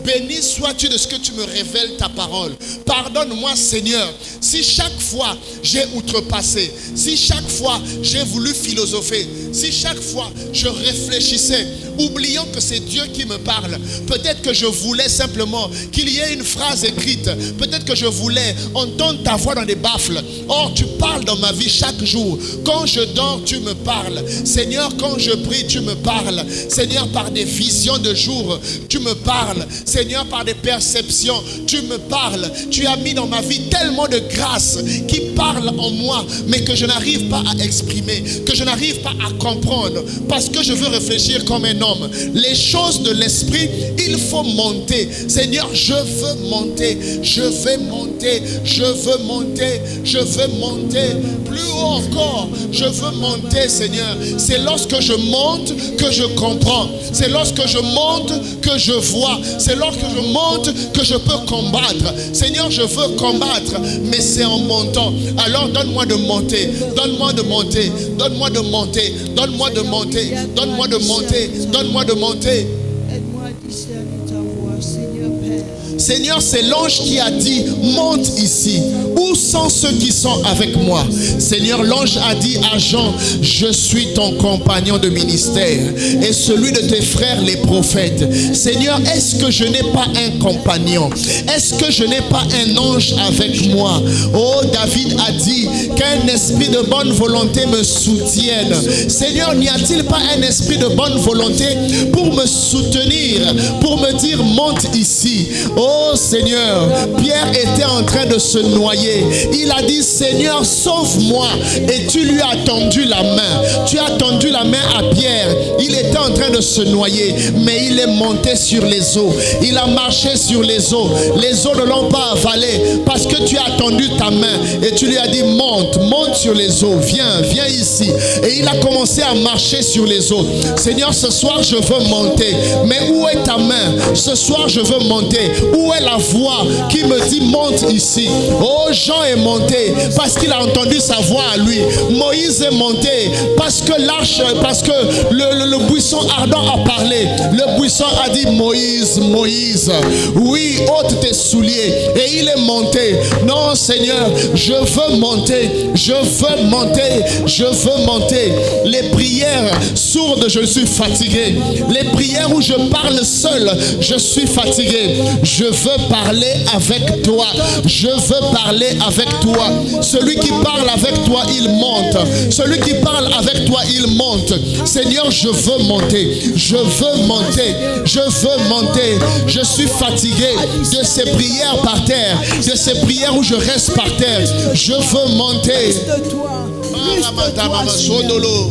Béni sois-tu de ce que tu me révèles ta parole. Pardonne-moi, Seigneur, si chaque fois j'ai outrepassé, si chaque fois j'ai voulu philosopher, si chaque fois je réfléchissais, oubliant que c'est Dieu qui me parle. Peut-être que je voulais simplement qu'il y ait une phrase écrite. Peut-être que je voulais entendre ta voix dans des baffles. Or, tu parles dans ma vie chaque jour. Quand je dors, tu me parles. Seigneur, quand je prie, tu me parles. Seigneur, par des visions de jour, tu me parles. Seigneur, par des perceptions, tu me parles. Tu as mis dans ma vie tellement de grâce qui parle en moi, mais que je n'arrive pas à exprimer, que je n'arrive pas à comprendre, parce que je veux réfléchir comme un homme. Les choses de l'esprit, il faut monter. Seigneur, je veux monter, je vais monter, je veux monter, je veux monter. Plus haut encore, je veux monter, Seigneur. C'est lorsque je monte que je comprends. C'est lorsque je monte que je vois. C'est lorsque je monte que je peux combattre. Seigneur, je veux combattre, mais c'est en montant. Alors donne-moi de monter, donne-moi de monter, donne-moi de monter, donne-moi de monter, donne-moi de monter, donne-moi de monter. Aide-moi à discerner ta voix, Seigneur Père. Seigneur, c'est l'ange qui a dit, monte ici. Où sont ceux qui sont avec moi? Seigneur, l'ange a dit à Jean, je suis ton compagnon de ministère et celui de tes frères les prophètes. Seigneur, est-ce que je n'ai pas un compagnon? Est-ce que je n'ai pas un ange avec moi? Oh, David a dit qu'un esprit de bonne volonté me soutienne. Seigneur, n'y a-t-il pas un esprit de bonne volonté pour me soutenir, pour me dire, monte ici? Oh Seigneur, Pierre était en train de se noyer. Il a dit, Seigneur, sauve-moi. Et tu lui as tendu la main. Tu as tendu la main à Pierre. Il était en train de se noyer, mais il est monté sur les eaux. Il a marché sur les eaux. Les eaux ne l'ont pas avalé parce que tu as tendu ta main et tu lui as dit, monte, monte sur les eaux. Viens, viens ici. Et il a commencé à marcher sur les eaux. Seigneur, ce soir, je veux monter. Mais où est ta main? Ce soir, je veux monter. Où est la voix qui me dit, monte ici? Oh, Jean est monté parce qu'il a entendu sa voix à lui. Moïse est monté parce que l'arche, parce que le buisson ardent a parlé. Le buisson a dit, Moïse, Moïse, oui, ôte tes souliers. Et il est monté. Non, Seigneur, je veux monter. Je veux monter. Je veux monter. Les prières sourdes, je suis fatigué. Les prières où je parle seul, je suis fatigué. Je veux parler avec toi. Je veux parler avec toi. Celui qui parle avec toi, il monte. Celui qui parle avec toi, il monte. Seigneur, je veux monter. Je veux monter. Je veux monter. Je suis fatigué de ces prières par terre, de ces prières où je reste par terre. Je veux monter.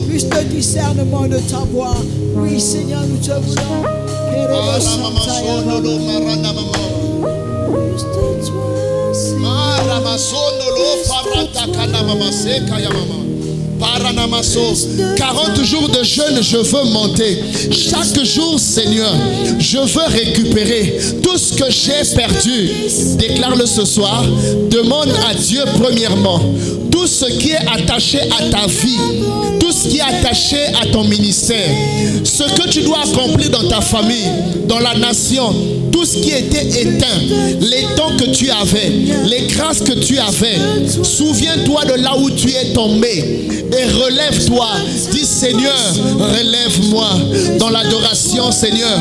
Plus de discernement de ta voix. Oui, Seigneur, nous te voulons. Plus de toi, Seigneur. 40 jours de jeûne, je veux monter. Chaque jour, Seigneur, je veux récupérer tout ce que j'ai perdu. Déclare-le ce soir. Demande à Dieu premièrement tout ce qui est attaché à ta vie, tout ce qui est attaché à ton ministère, ce que tu dois accomplir dans ta famille, dans la nation, tout ce qui était éteint, les dons que tu avais, les grâces que tu avais. Souviens-toi de là où tu es tombé et relève-toi. Dis, Seigneur, relève-moi dans l'adoration, Seigneur.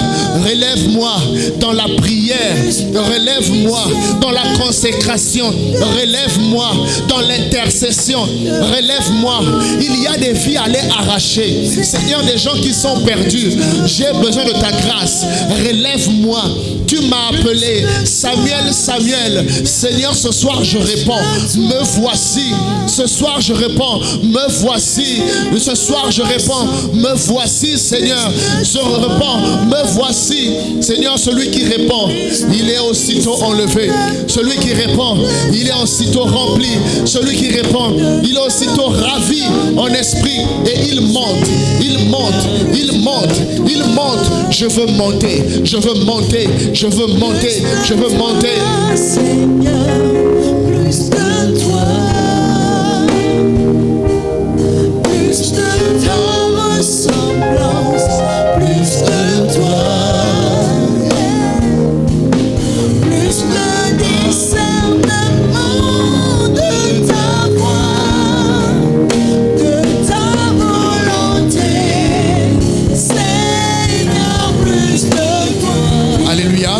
Relève-moi dans la prière. Relève-moi dans la consécration. Relève-moi dans l'intercession. Relève-moi. Il y a des vies à aller arracher. Seigneur, des gens qui sont perdus. J'ai besoin de ta grâce. Relève-moi. Tu m'as appelé. Samuel, Samuel. Seigneur, ce soir je réponds. Me voici. Ce soir je réponds. Me voici. Ce soir je réponds. Me voici, Seigneur. Je réponds. Me voici. Seigneur, celui qui répond, il est aussitôt enlevé. Celui qui répond, il est aussitôt rempli. Celui qui répond, il est aussitôt ravi en esprit. Et il monte. Il monte. Il monte. Il monte. Je veux monter. Je veux monter. Je veux monter. Je veux monter. Seigneur, plus de toi, plus de ta ressemblance, plus de toi, plus de discernement de ta voix, de ta volonté, Seigneur, plus de toi. Alléluia.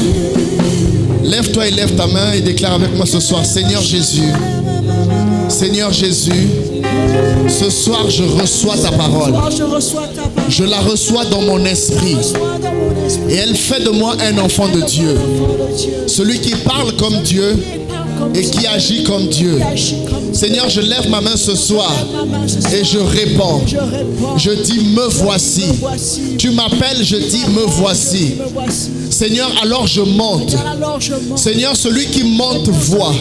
Lève-toi et lève ta main et déclare avec moi ce soir, Seigneur Jésus, Seigneur Jésus, ce soir je reçois ta parole. Je la reçois dans mon esprit. Et elle fait de moi un enfant de Dieu. Celui qui parle comme Dieu et qui agit comme Dieu. Seigneur, je lève ma main ce soir et je réponds. Je dis, me voici. Tu m'appelles, je dis, me voici. Seigneur, alors je monte. Seigneur, celui qui monte voit.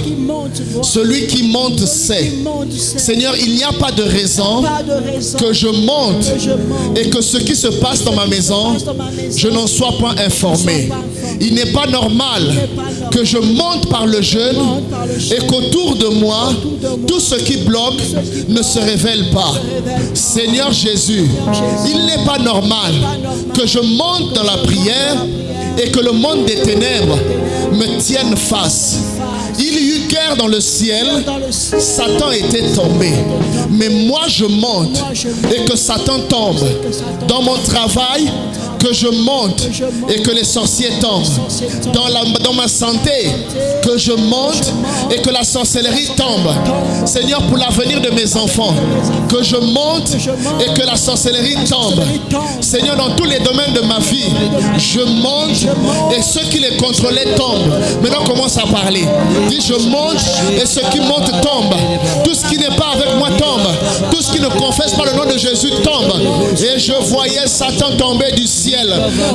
Celui qui monte sait. Seigneur, il n'y a pas de raison que je monte et que ce qui se passe dans ma maison, je n'en sois pas informé. Il n'est pas normal que je monte par le jeûne et qu'autour de moi, tout ce qui bloque ne se révèle pas. Seigneur Jésus, il n'est pas normal que je monte dans la prière et que le monde des ténèbres me tienne face. Il y eut guerre dans le ciel, Satan était tombé. Mais moi je monte et que Satan tombe. Dans mon travail, que je monte et que les sorciers tombent. Dans ma santé, que je monte et que la sorcellerie tombe. Seigneur, pour l'avenir de mes enfants, que je monte et que la sorcellerie tombe. Seigneur, dans tous les domaines de ma vie, je monte et ceux qui les contrôlaient tombent. Maintenant, commence à parler. Dis, je monte et ceux qui montent tombent. Tout ce qui n'est pas avec moi tombe. Tout ce qui ne confesse pas le nom de Jésus tombe. Et je voyais Satan tomber du ciel.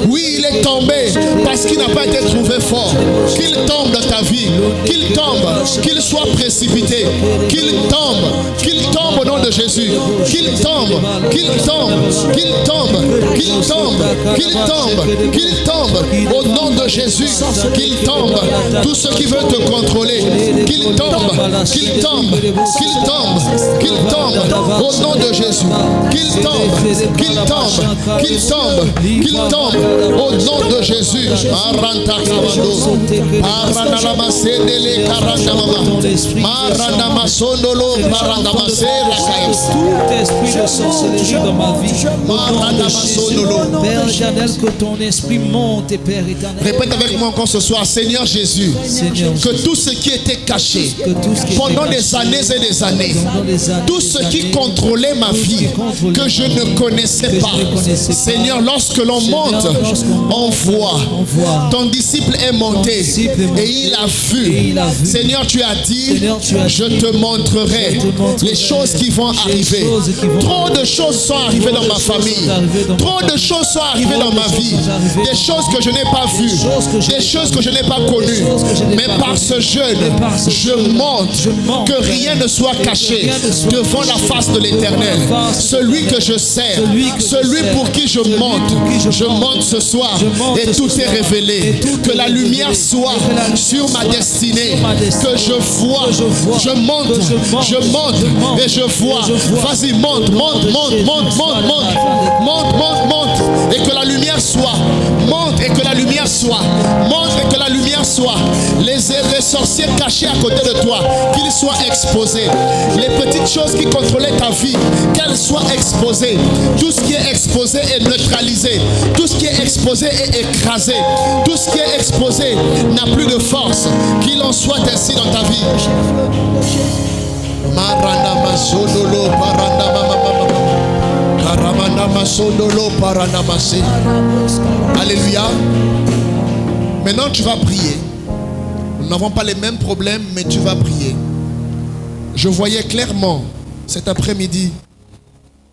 Oui, il est tombé parce qu'il n'a pas été trouvé fort. Qu'il tombe dans ta vie. Qu'il tombe. Qu'il soit précipité. Qu'il tombe au nom de Jésus. Qu'il tombe. Qu'il tombe. Qu'il tombe. Qu'il tombe. Qu'il tombe. Qu'il tombe. Au nom de Jésus. Qu'il tombe. Tous ceux qui veulent te contrôler. Qu'il tombe. Qu'il tombe. Qu'il tombe. Qu'il tombe. Au nom de Jésus. Qu'il tombe. Qu'il tombe. Qu'il tombe. Qu'il tombe. Au nom de Jésus. Tout esprit de sorcellerie dans ma vie, au nom de Jésus, Père éternel, que ton esprit monte, Père éternel. Répète avec moi encore ce soir, Seigneur Jésus, que tout ce qui était caché pendant des années et des années, tout ce qui contrôlait ma vie, que je ne connaissais pas, Seigneur, lorsque l'on monte, on voit. Ton disciple est monté et il a vu. Seigneur, tu as dit, je te montrerai les choses qui vont arriver. Trop de choses sont arrivées dans ma famille. Trop de choses sont arrivées dans ma vie. Des choses que je n'ai pas vues. Des choses que je n'ai pas connues. Mais par ce jeûne, je monte. Que rien ne soit caché devant la face de l'Éternel. Celui que je sers, celui pour qui je monte ce soir. Et tout est révélé. Que la lumière soit sur ma destinée. Que je vois. Je monte et je vois. Vas-y, monte. Et que la lumière soit. Monte et que la lumière soit. Monte et que la lumière soit. Les sorciers cachés à côté de toi, qu'ils soient exposés. Les petites choses qui contrôlaient ta vie, qu'elles soient exposées. Tout ce qui est exposé est neutralisé. Tout ce qui est exposé est écrasé. Tout ce qui est exposé n'a plus de force. Qu'il en soit ainsi dans ta vie. Maranda masodolo paranda mama. Karamanda masodolo paranda masé. Alléluia. Maintenant tu vas prier. Nous n'avons pas les mêmes problèmes, mais tu vas prier. Je voyais clairement cet après-midi.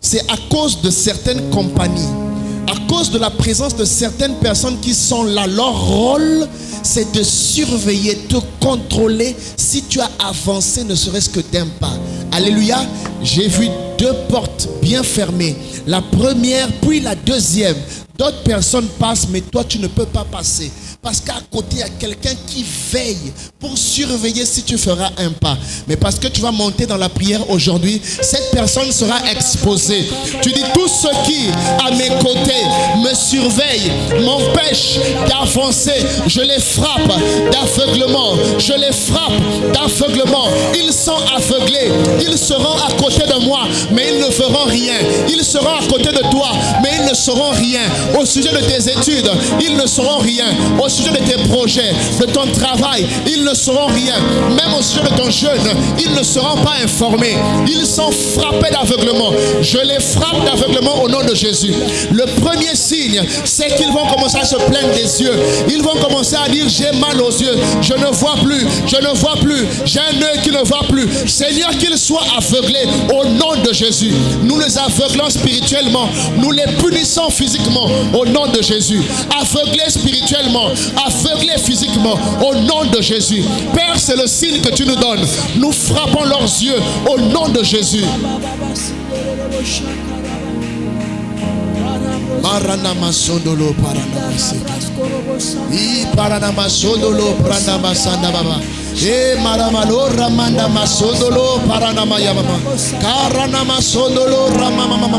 C'est à cause de certaines compagnies, à cause de la présence de certaines personnes qui sont là. Leur rôle, c'est de surveiller, te contrôler si tu as avancé ne serait-ce que d'un pas. Alléluia. J'ai vu 2 portes bien fermées. La première, puis la deuxième. D'autres personnes passent, mais toi, tu ne peux pas passer. Parce qu'à côté, il y a quelqu'un qui veille pour surveiller si tu feras un pas. Mais parce que tu vas monter dans la prière aujourd'hui, cette personne sera exposée. Tu dis, tous ceux qui, à mes côtés, me surveillent, m'empêchent d'avancer, je les frappe d'aveuglement. Je les frappe d'aveuglement. Ils sont aveuglés. Ils seront à côté de moi, mais ils ne feront rien. Ils seront à côté de toi, mais ils ne sauront rien. Au sujet de tes études, ils ne sauront rien. Au sujet de tes projets, de ton travail, ils ne sauront rien. Même au sujet de ton jeûne, ils ne seront pas informés. Ils sont frappés d'aveuglement. Je les frappe d'aveuglement au nom de Jésus. Le premier signe, c'est qu'ils vont commencer à se plaindre des yeux. Ils vont commencer à dire, j'ai mal aux yeux, je ne vois plus, j'ai un œil qui ne voit plus. Seigneur, qu'ils soient aveuglés au nom de Jésus. Nous les aveuglons spirituellement, nous les punissons physiquement au nom de Jésus. Aveuglés spirituellement, aveuglés physiquement au nom de Jésus. Père, c'est le signe que tu nous donnes. Nous frappons leurs yeux au nom de Jésus. Maranama sondolo paranama. E maramalo ramanda masondolo paranama yamama. Karanama sondolo ramama mama.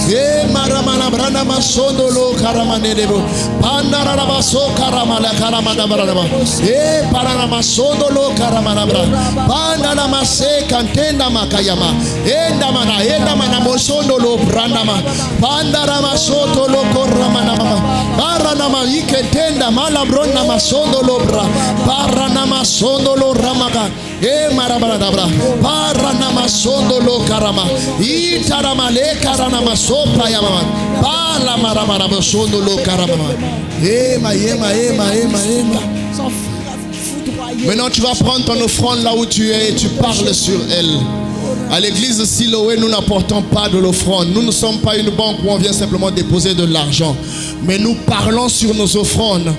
E maramana branda masondolo karamane debo. Pandaraba so karamala karamanda branda. E paranama sondolo karamana branda. Pandarama se kantenda makayama. Endamana mosondolo brandama. Pandarama sotolo koramana mama. Paranama ikentenda malabronda masondolo bra. Paranama sondolo ramaka. E marabaradabra. Paranama sondolo karama. Itarama le karanama sopa yamama. Pala marabaraba sondolo karama. Ema. Maintenant tu vas prendre ton offrande là où tu es et tu parles sur elle. À l'église de Siloé, nous n'apportons pas de l'offrande. Nous ne sommes pas une banque où on vient simplement déposer de l'argent. Mais nous parlons sur nos offrandes.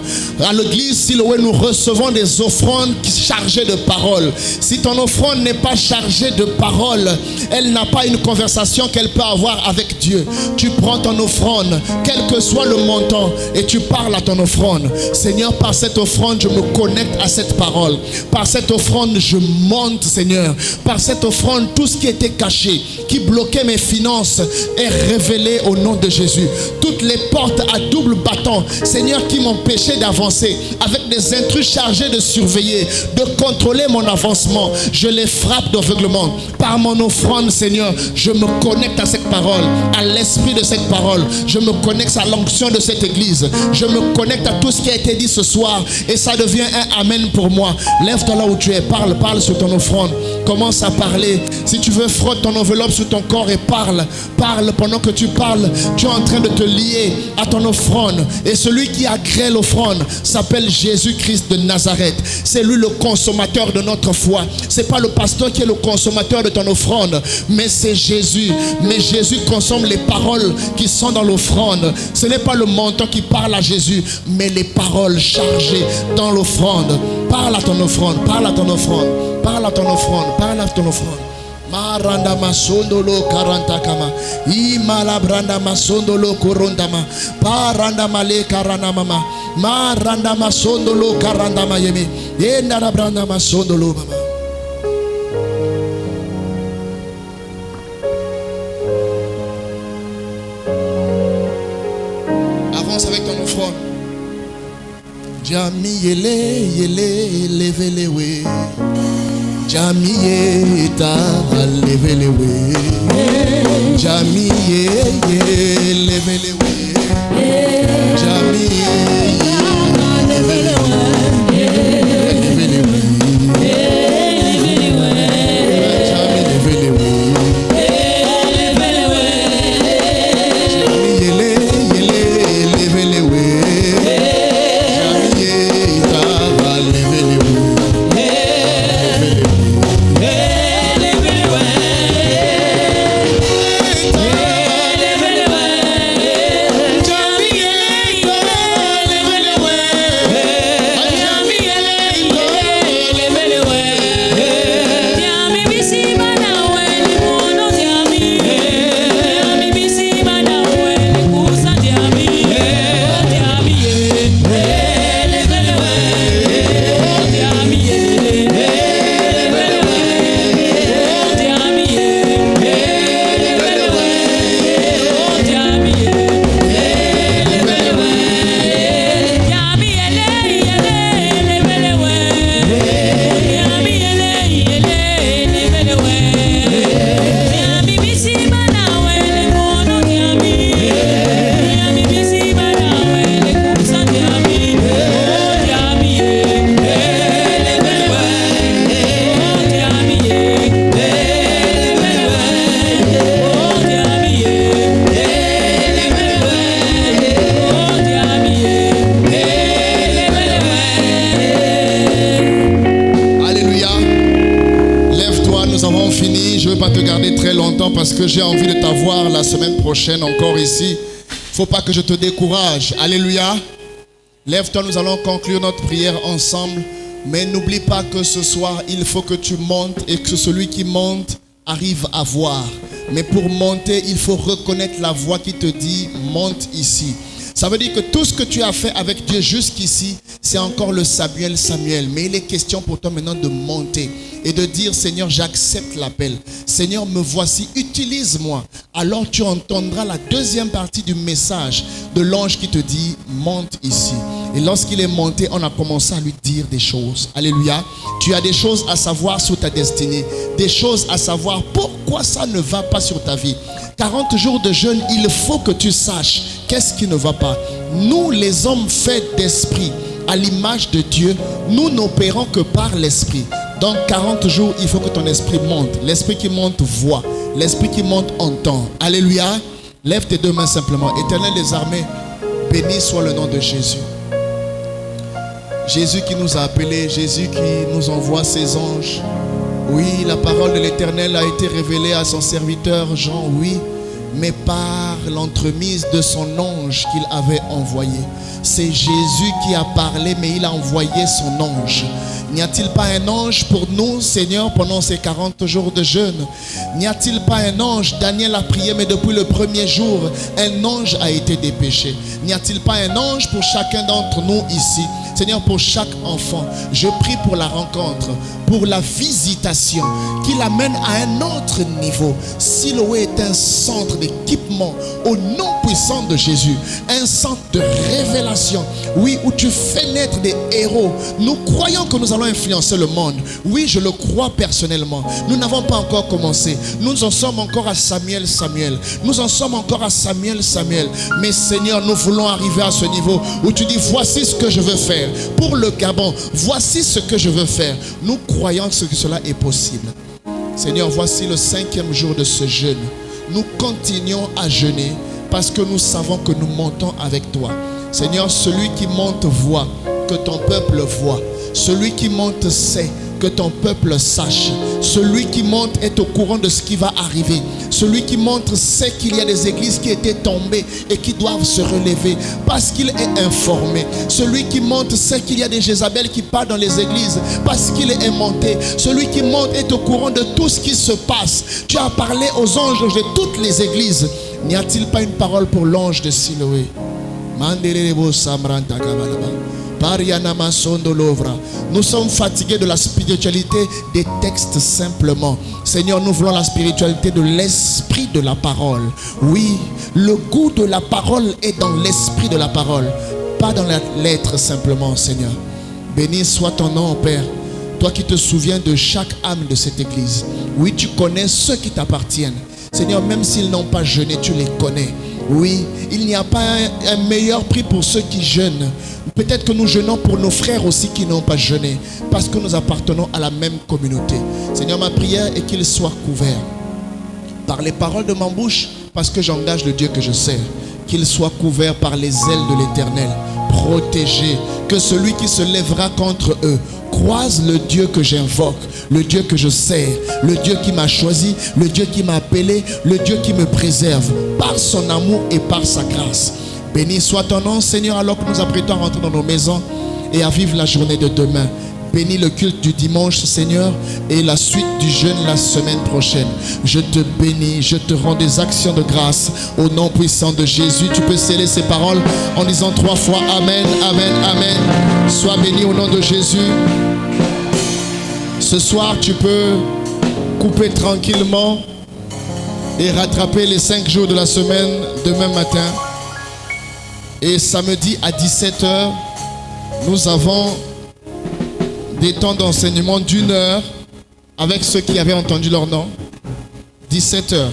À l'église Siloé, nous recevons des offrandes chargées de paroles. Si ton offrande n'est pas chargée de paroles, elle n'a pas une conversation qu'elle peut avoir avec Dieu. Tu prends ton offrande, quel que soit le montant, et tu parles à ton offrande. Seigneur, par cette offrande, je me connecte à cette parole. Par cette offrande, je monte, Seigneur. Par cette offrande, tout ce qui était caché, qui bloquait mes finances, est révélé au nom de Jésus. Toutes les portes à double bâton, Seigneur, qui m'empêchaient d'avancer, avec des intrus chargés de surveiller, de contrôler mon avancement, je les frappe d'aveuglement. Par mon offrande, Seigneur, je me connecte à cette parole, à l'esprit de cette parole. Je me connecte à l'onction de cette église. Je me connecte à tout ce qui a été dit ce soir, et ça devient un amen pour moi. Lève-toi là où tu es, parle sur ton offrande. Commence à parler. Si tu veux, frotte ton enveloppe sur ton corps et parle. Parle. Pendant que tu parles, tu es en train de te lier à ton offrande. Et celui qui agrée l'offrande s'appelle Jésus-Christ de Nazareth. C'est lui le consommateur de notre foi. C'est pas le pasteur qui est le consommateur de ton offrande, mais c'est Jésus. Mais Jésus consomme les paroles qui sont dans l'offrande. Ce n'est pas le montant qui parle à Jésus, mais les paroles chargées dans l'offrande. Parle à ton offrande, parle à ton offrande, parle à ton offrande, parle à ton offrande. Maranda masondolo karanta kama imala branda masondolo korondama paranda male karana mama maranda masondolo karanda mayemi yenda na branda masondolo mama. Avance avec ton offrande. Jami yele levelewe. Jamiye ta levelewe. Jamiye levelewe. Jamiye levelewe. Parce que j'ai envie de t'avoir la semaine prochaine encore ici. Faut pas que je te décourage. Alléluia. Lève-toi, nous allons conclure notre prière ensemble. Mais n'oublie pas que ce soir, il faut que tu montes et que celui qui monte arrive à voir. Mais pour monter, il faut reconnaître la voix qui te dit monte ici. Ça veut dire que tout ce que tu as fait avec Dieu jusqu'ici, c'est encore le Samuel. Mais il est question pour toi maintenant de monter et de dire, Seigneur, j'accepte l'appel. Seigneur, me voici, utilise-moi. Alors tu entendras la deuxième partie du message de l'ange qui te dit, monte ici. Et lorsqu'il est monté, on a commencé à lui dire des choses. Alléluia. Tu as des choses à savoir sur ta destinée. Des choses à savoir pourquoi ça ne va pas sur ta vie. 40 jours de jeûne, il faut que tu saches qu'est-ce qui ne va pas. Nous, les hommes faits d'esprit, à l'image de Dieu, nous n'opérons que par l'esprit. Donc 40 jours, il faut que ton esprit monte. L'esprit qui monte voit. L'esprit qui monte entend. Alléluia. Lève tes deux mains simplement. Éternel des armées, béni soit le nom de Jésus. Jésus qui nous a appelés, Jésus qui nous envoie ses anges. Oui, la parole de l'Éternel a été révélée à son serviteur Jean, oui, mais par l'entremise de son ange qu'il avait envoyé. C'est Jésus qui a parlé, mais il a envoyé son ange. N'y a-t-il pas un ange pour nous, Seigneur, pendant ces 40 jours de jeûne? N'y a-t-il pas un ange? Daniel a prié, mais depuis le premier jour, un ange a été dépêché. N'y a-t-il pas un ange pour chacun d'entre nous ici? Seigneur, pour chaque enfant, je prie pour la rencontre, pour la visitation, qui l'amène à un autre niveau. Siloé est un centre d'équipement au nom puissant de Jésus, un centre de révélation, oui, où tu fais naître des héros. Nous croyons que nous allons influencer le monde. Oui, je le crois personnellement. Nous n'avons pas encore commencé. Nous en sommes encore à Samuel. Nous en sommes encore à Samuel. Mais Seigneur, nous voulons arriver à ce niveau où tu dis, voici ce que je veux faire. Pour le Gabon, voici ce que je veux faire. Nous croyons que cela est possible. Seigneur, voici le 5e jour de ce jeûne. Nous continuons à jeûner parce que nous savons que nous montons avec toi. Seigneur, celui qui monte voit, que ton peuple voit. Celui qui monte sait, que ton peuple sache. Celui qui monte est au courant de ce qui va arriver. Celui qui monte sait qu'il y a des églises qui étaient tombées et qui doivent se relever parce qu'il est informé. Celui qui monte sait qu'il y a des Jézabel qui partent dans les églises parce qu'il est monté. Celui qui monte est au courant de tout ce qui se passe. Tu as parlé aux anges de toutes les églises. N'y a-t-il pas une parole pour l'ange de Siloé? Nous sommes fatigués de la spiritualité des textes simplement. Seigneur, nous voulons la spiritualité de l'esprit de la parole. Oui, le goût de la parole est dans l'esprit de la parole, pas dans la lettre simplement, Seigneur. Béni soit ton nom, Père. Toi qui te souviens de chaque âme de cette église. Oui, tu connais ceux qui t'appartiennent. Seigneur, même s'ils n'ont pas jeûné, tu les connais. Oui, il n'y a pas un meilleur prix pour ceux qui jeûnent. Peut-être que nous jeûnons pour nos frères aussi qui n'ont pas jeûné, parce que nous appartenons à la même communauté. Seigneur, ma prière est qu'ils soient couverts par les paroles de ma bouche, parce que j'engage le Dieu que je sers. Qu'ils soient couverts par les ailes de l'Éternel, protégés, que celui qui se lèvera contre eux croise le Dieu que j'invoque, le Dieu que je sers, le Dieu qui m'a choisi, le Dieu qui m'a appelé, le Dieu qui me préserve par son amour et par sa grâce. Béni soit ton nom, Seigneur, alors que nous apprêtons à rentrer dans nos maisons et à vivre la journée de demain. Bénis le culte du dimanche, Seigneur, et la suite du jeûne la semaine prochaine. Je te bénis, je te rends des actions de grâce au nom puissant de Jésus. Tu peux sceller ces paroles en disant 3 fois Amen, Amen, Amen. Sois béni au nom de Jésus. Ce soir, tu peux couper tranquillement et rattraper les 5 jours de la semaine demain matin. Et samedi à 17h, nous avons des temps d'enseignement d'1 heure avec ceux qui avaient entendu leur nom. 17h.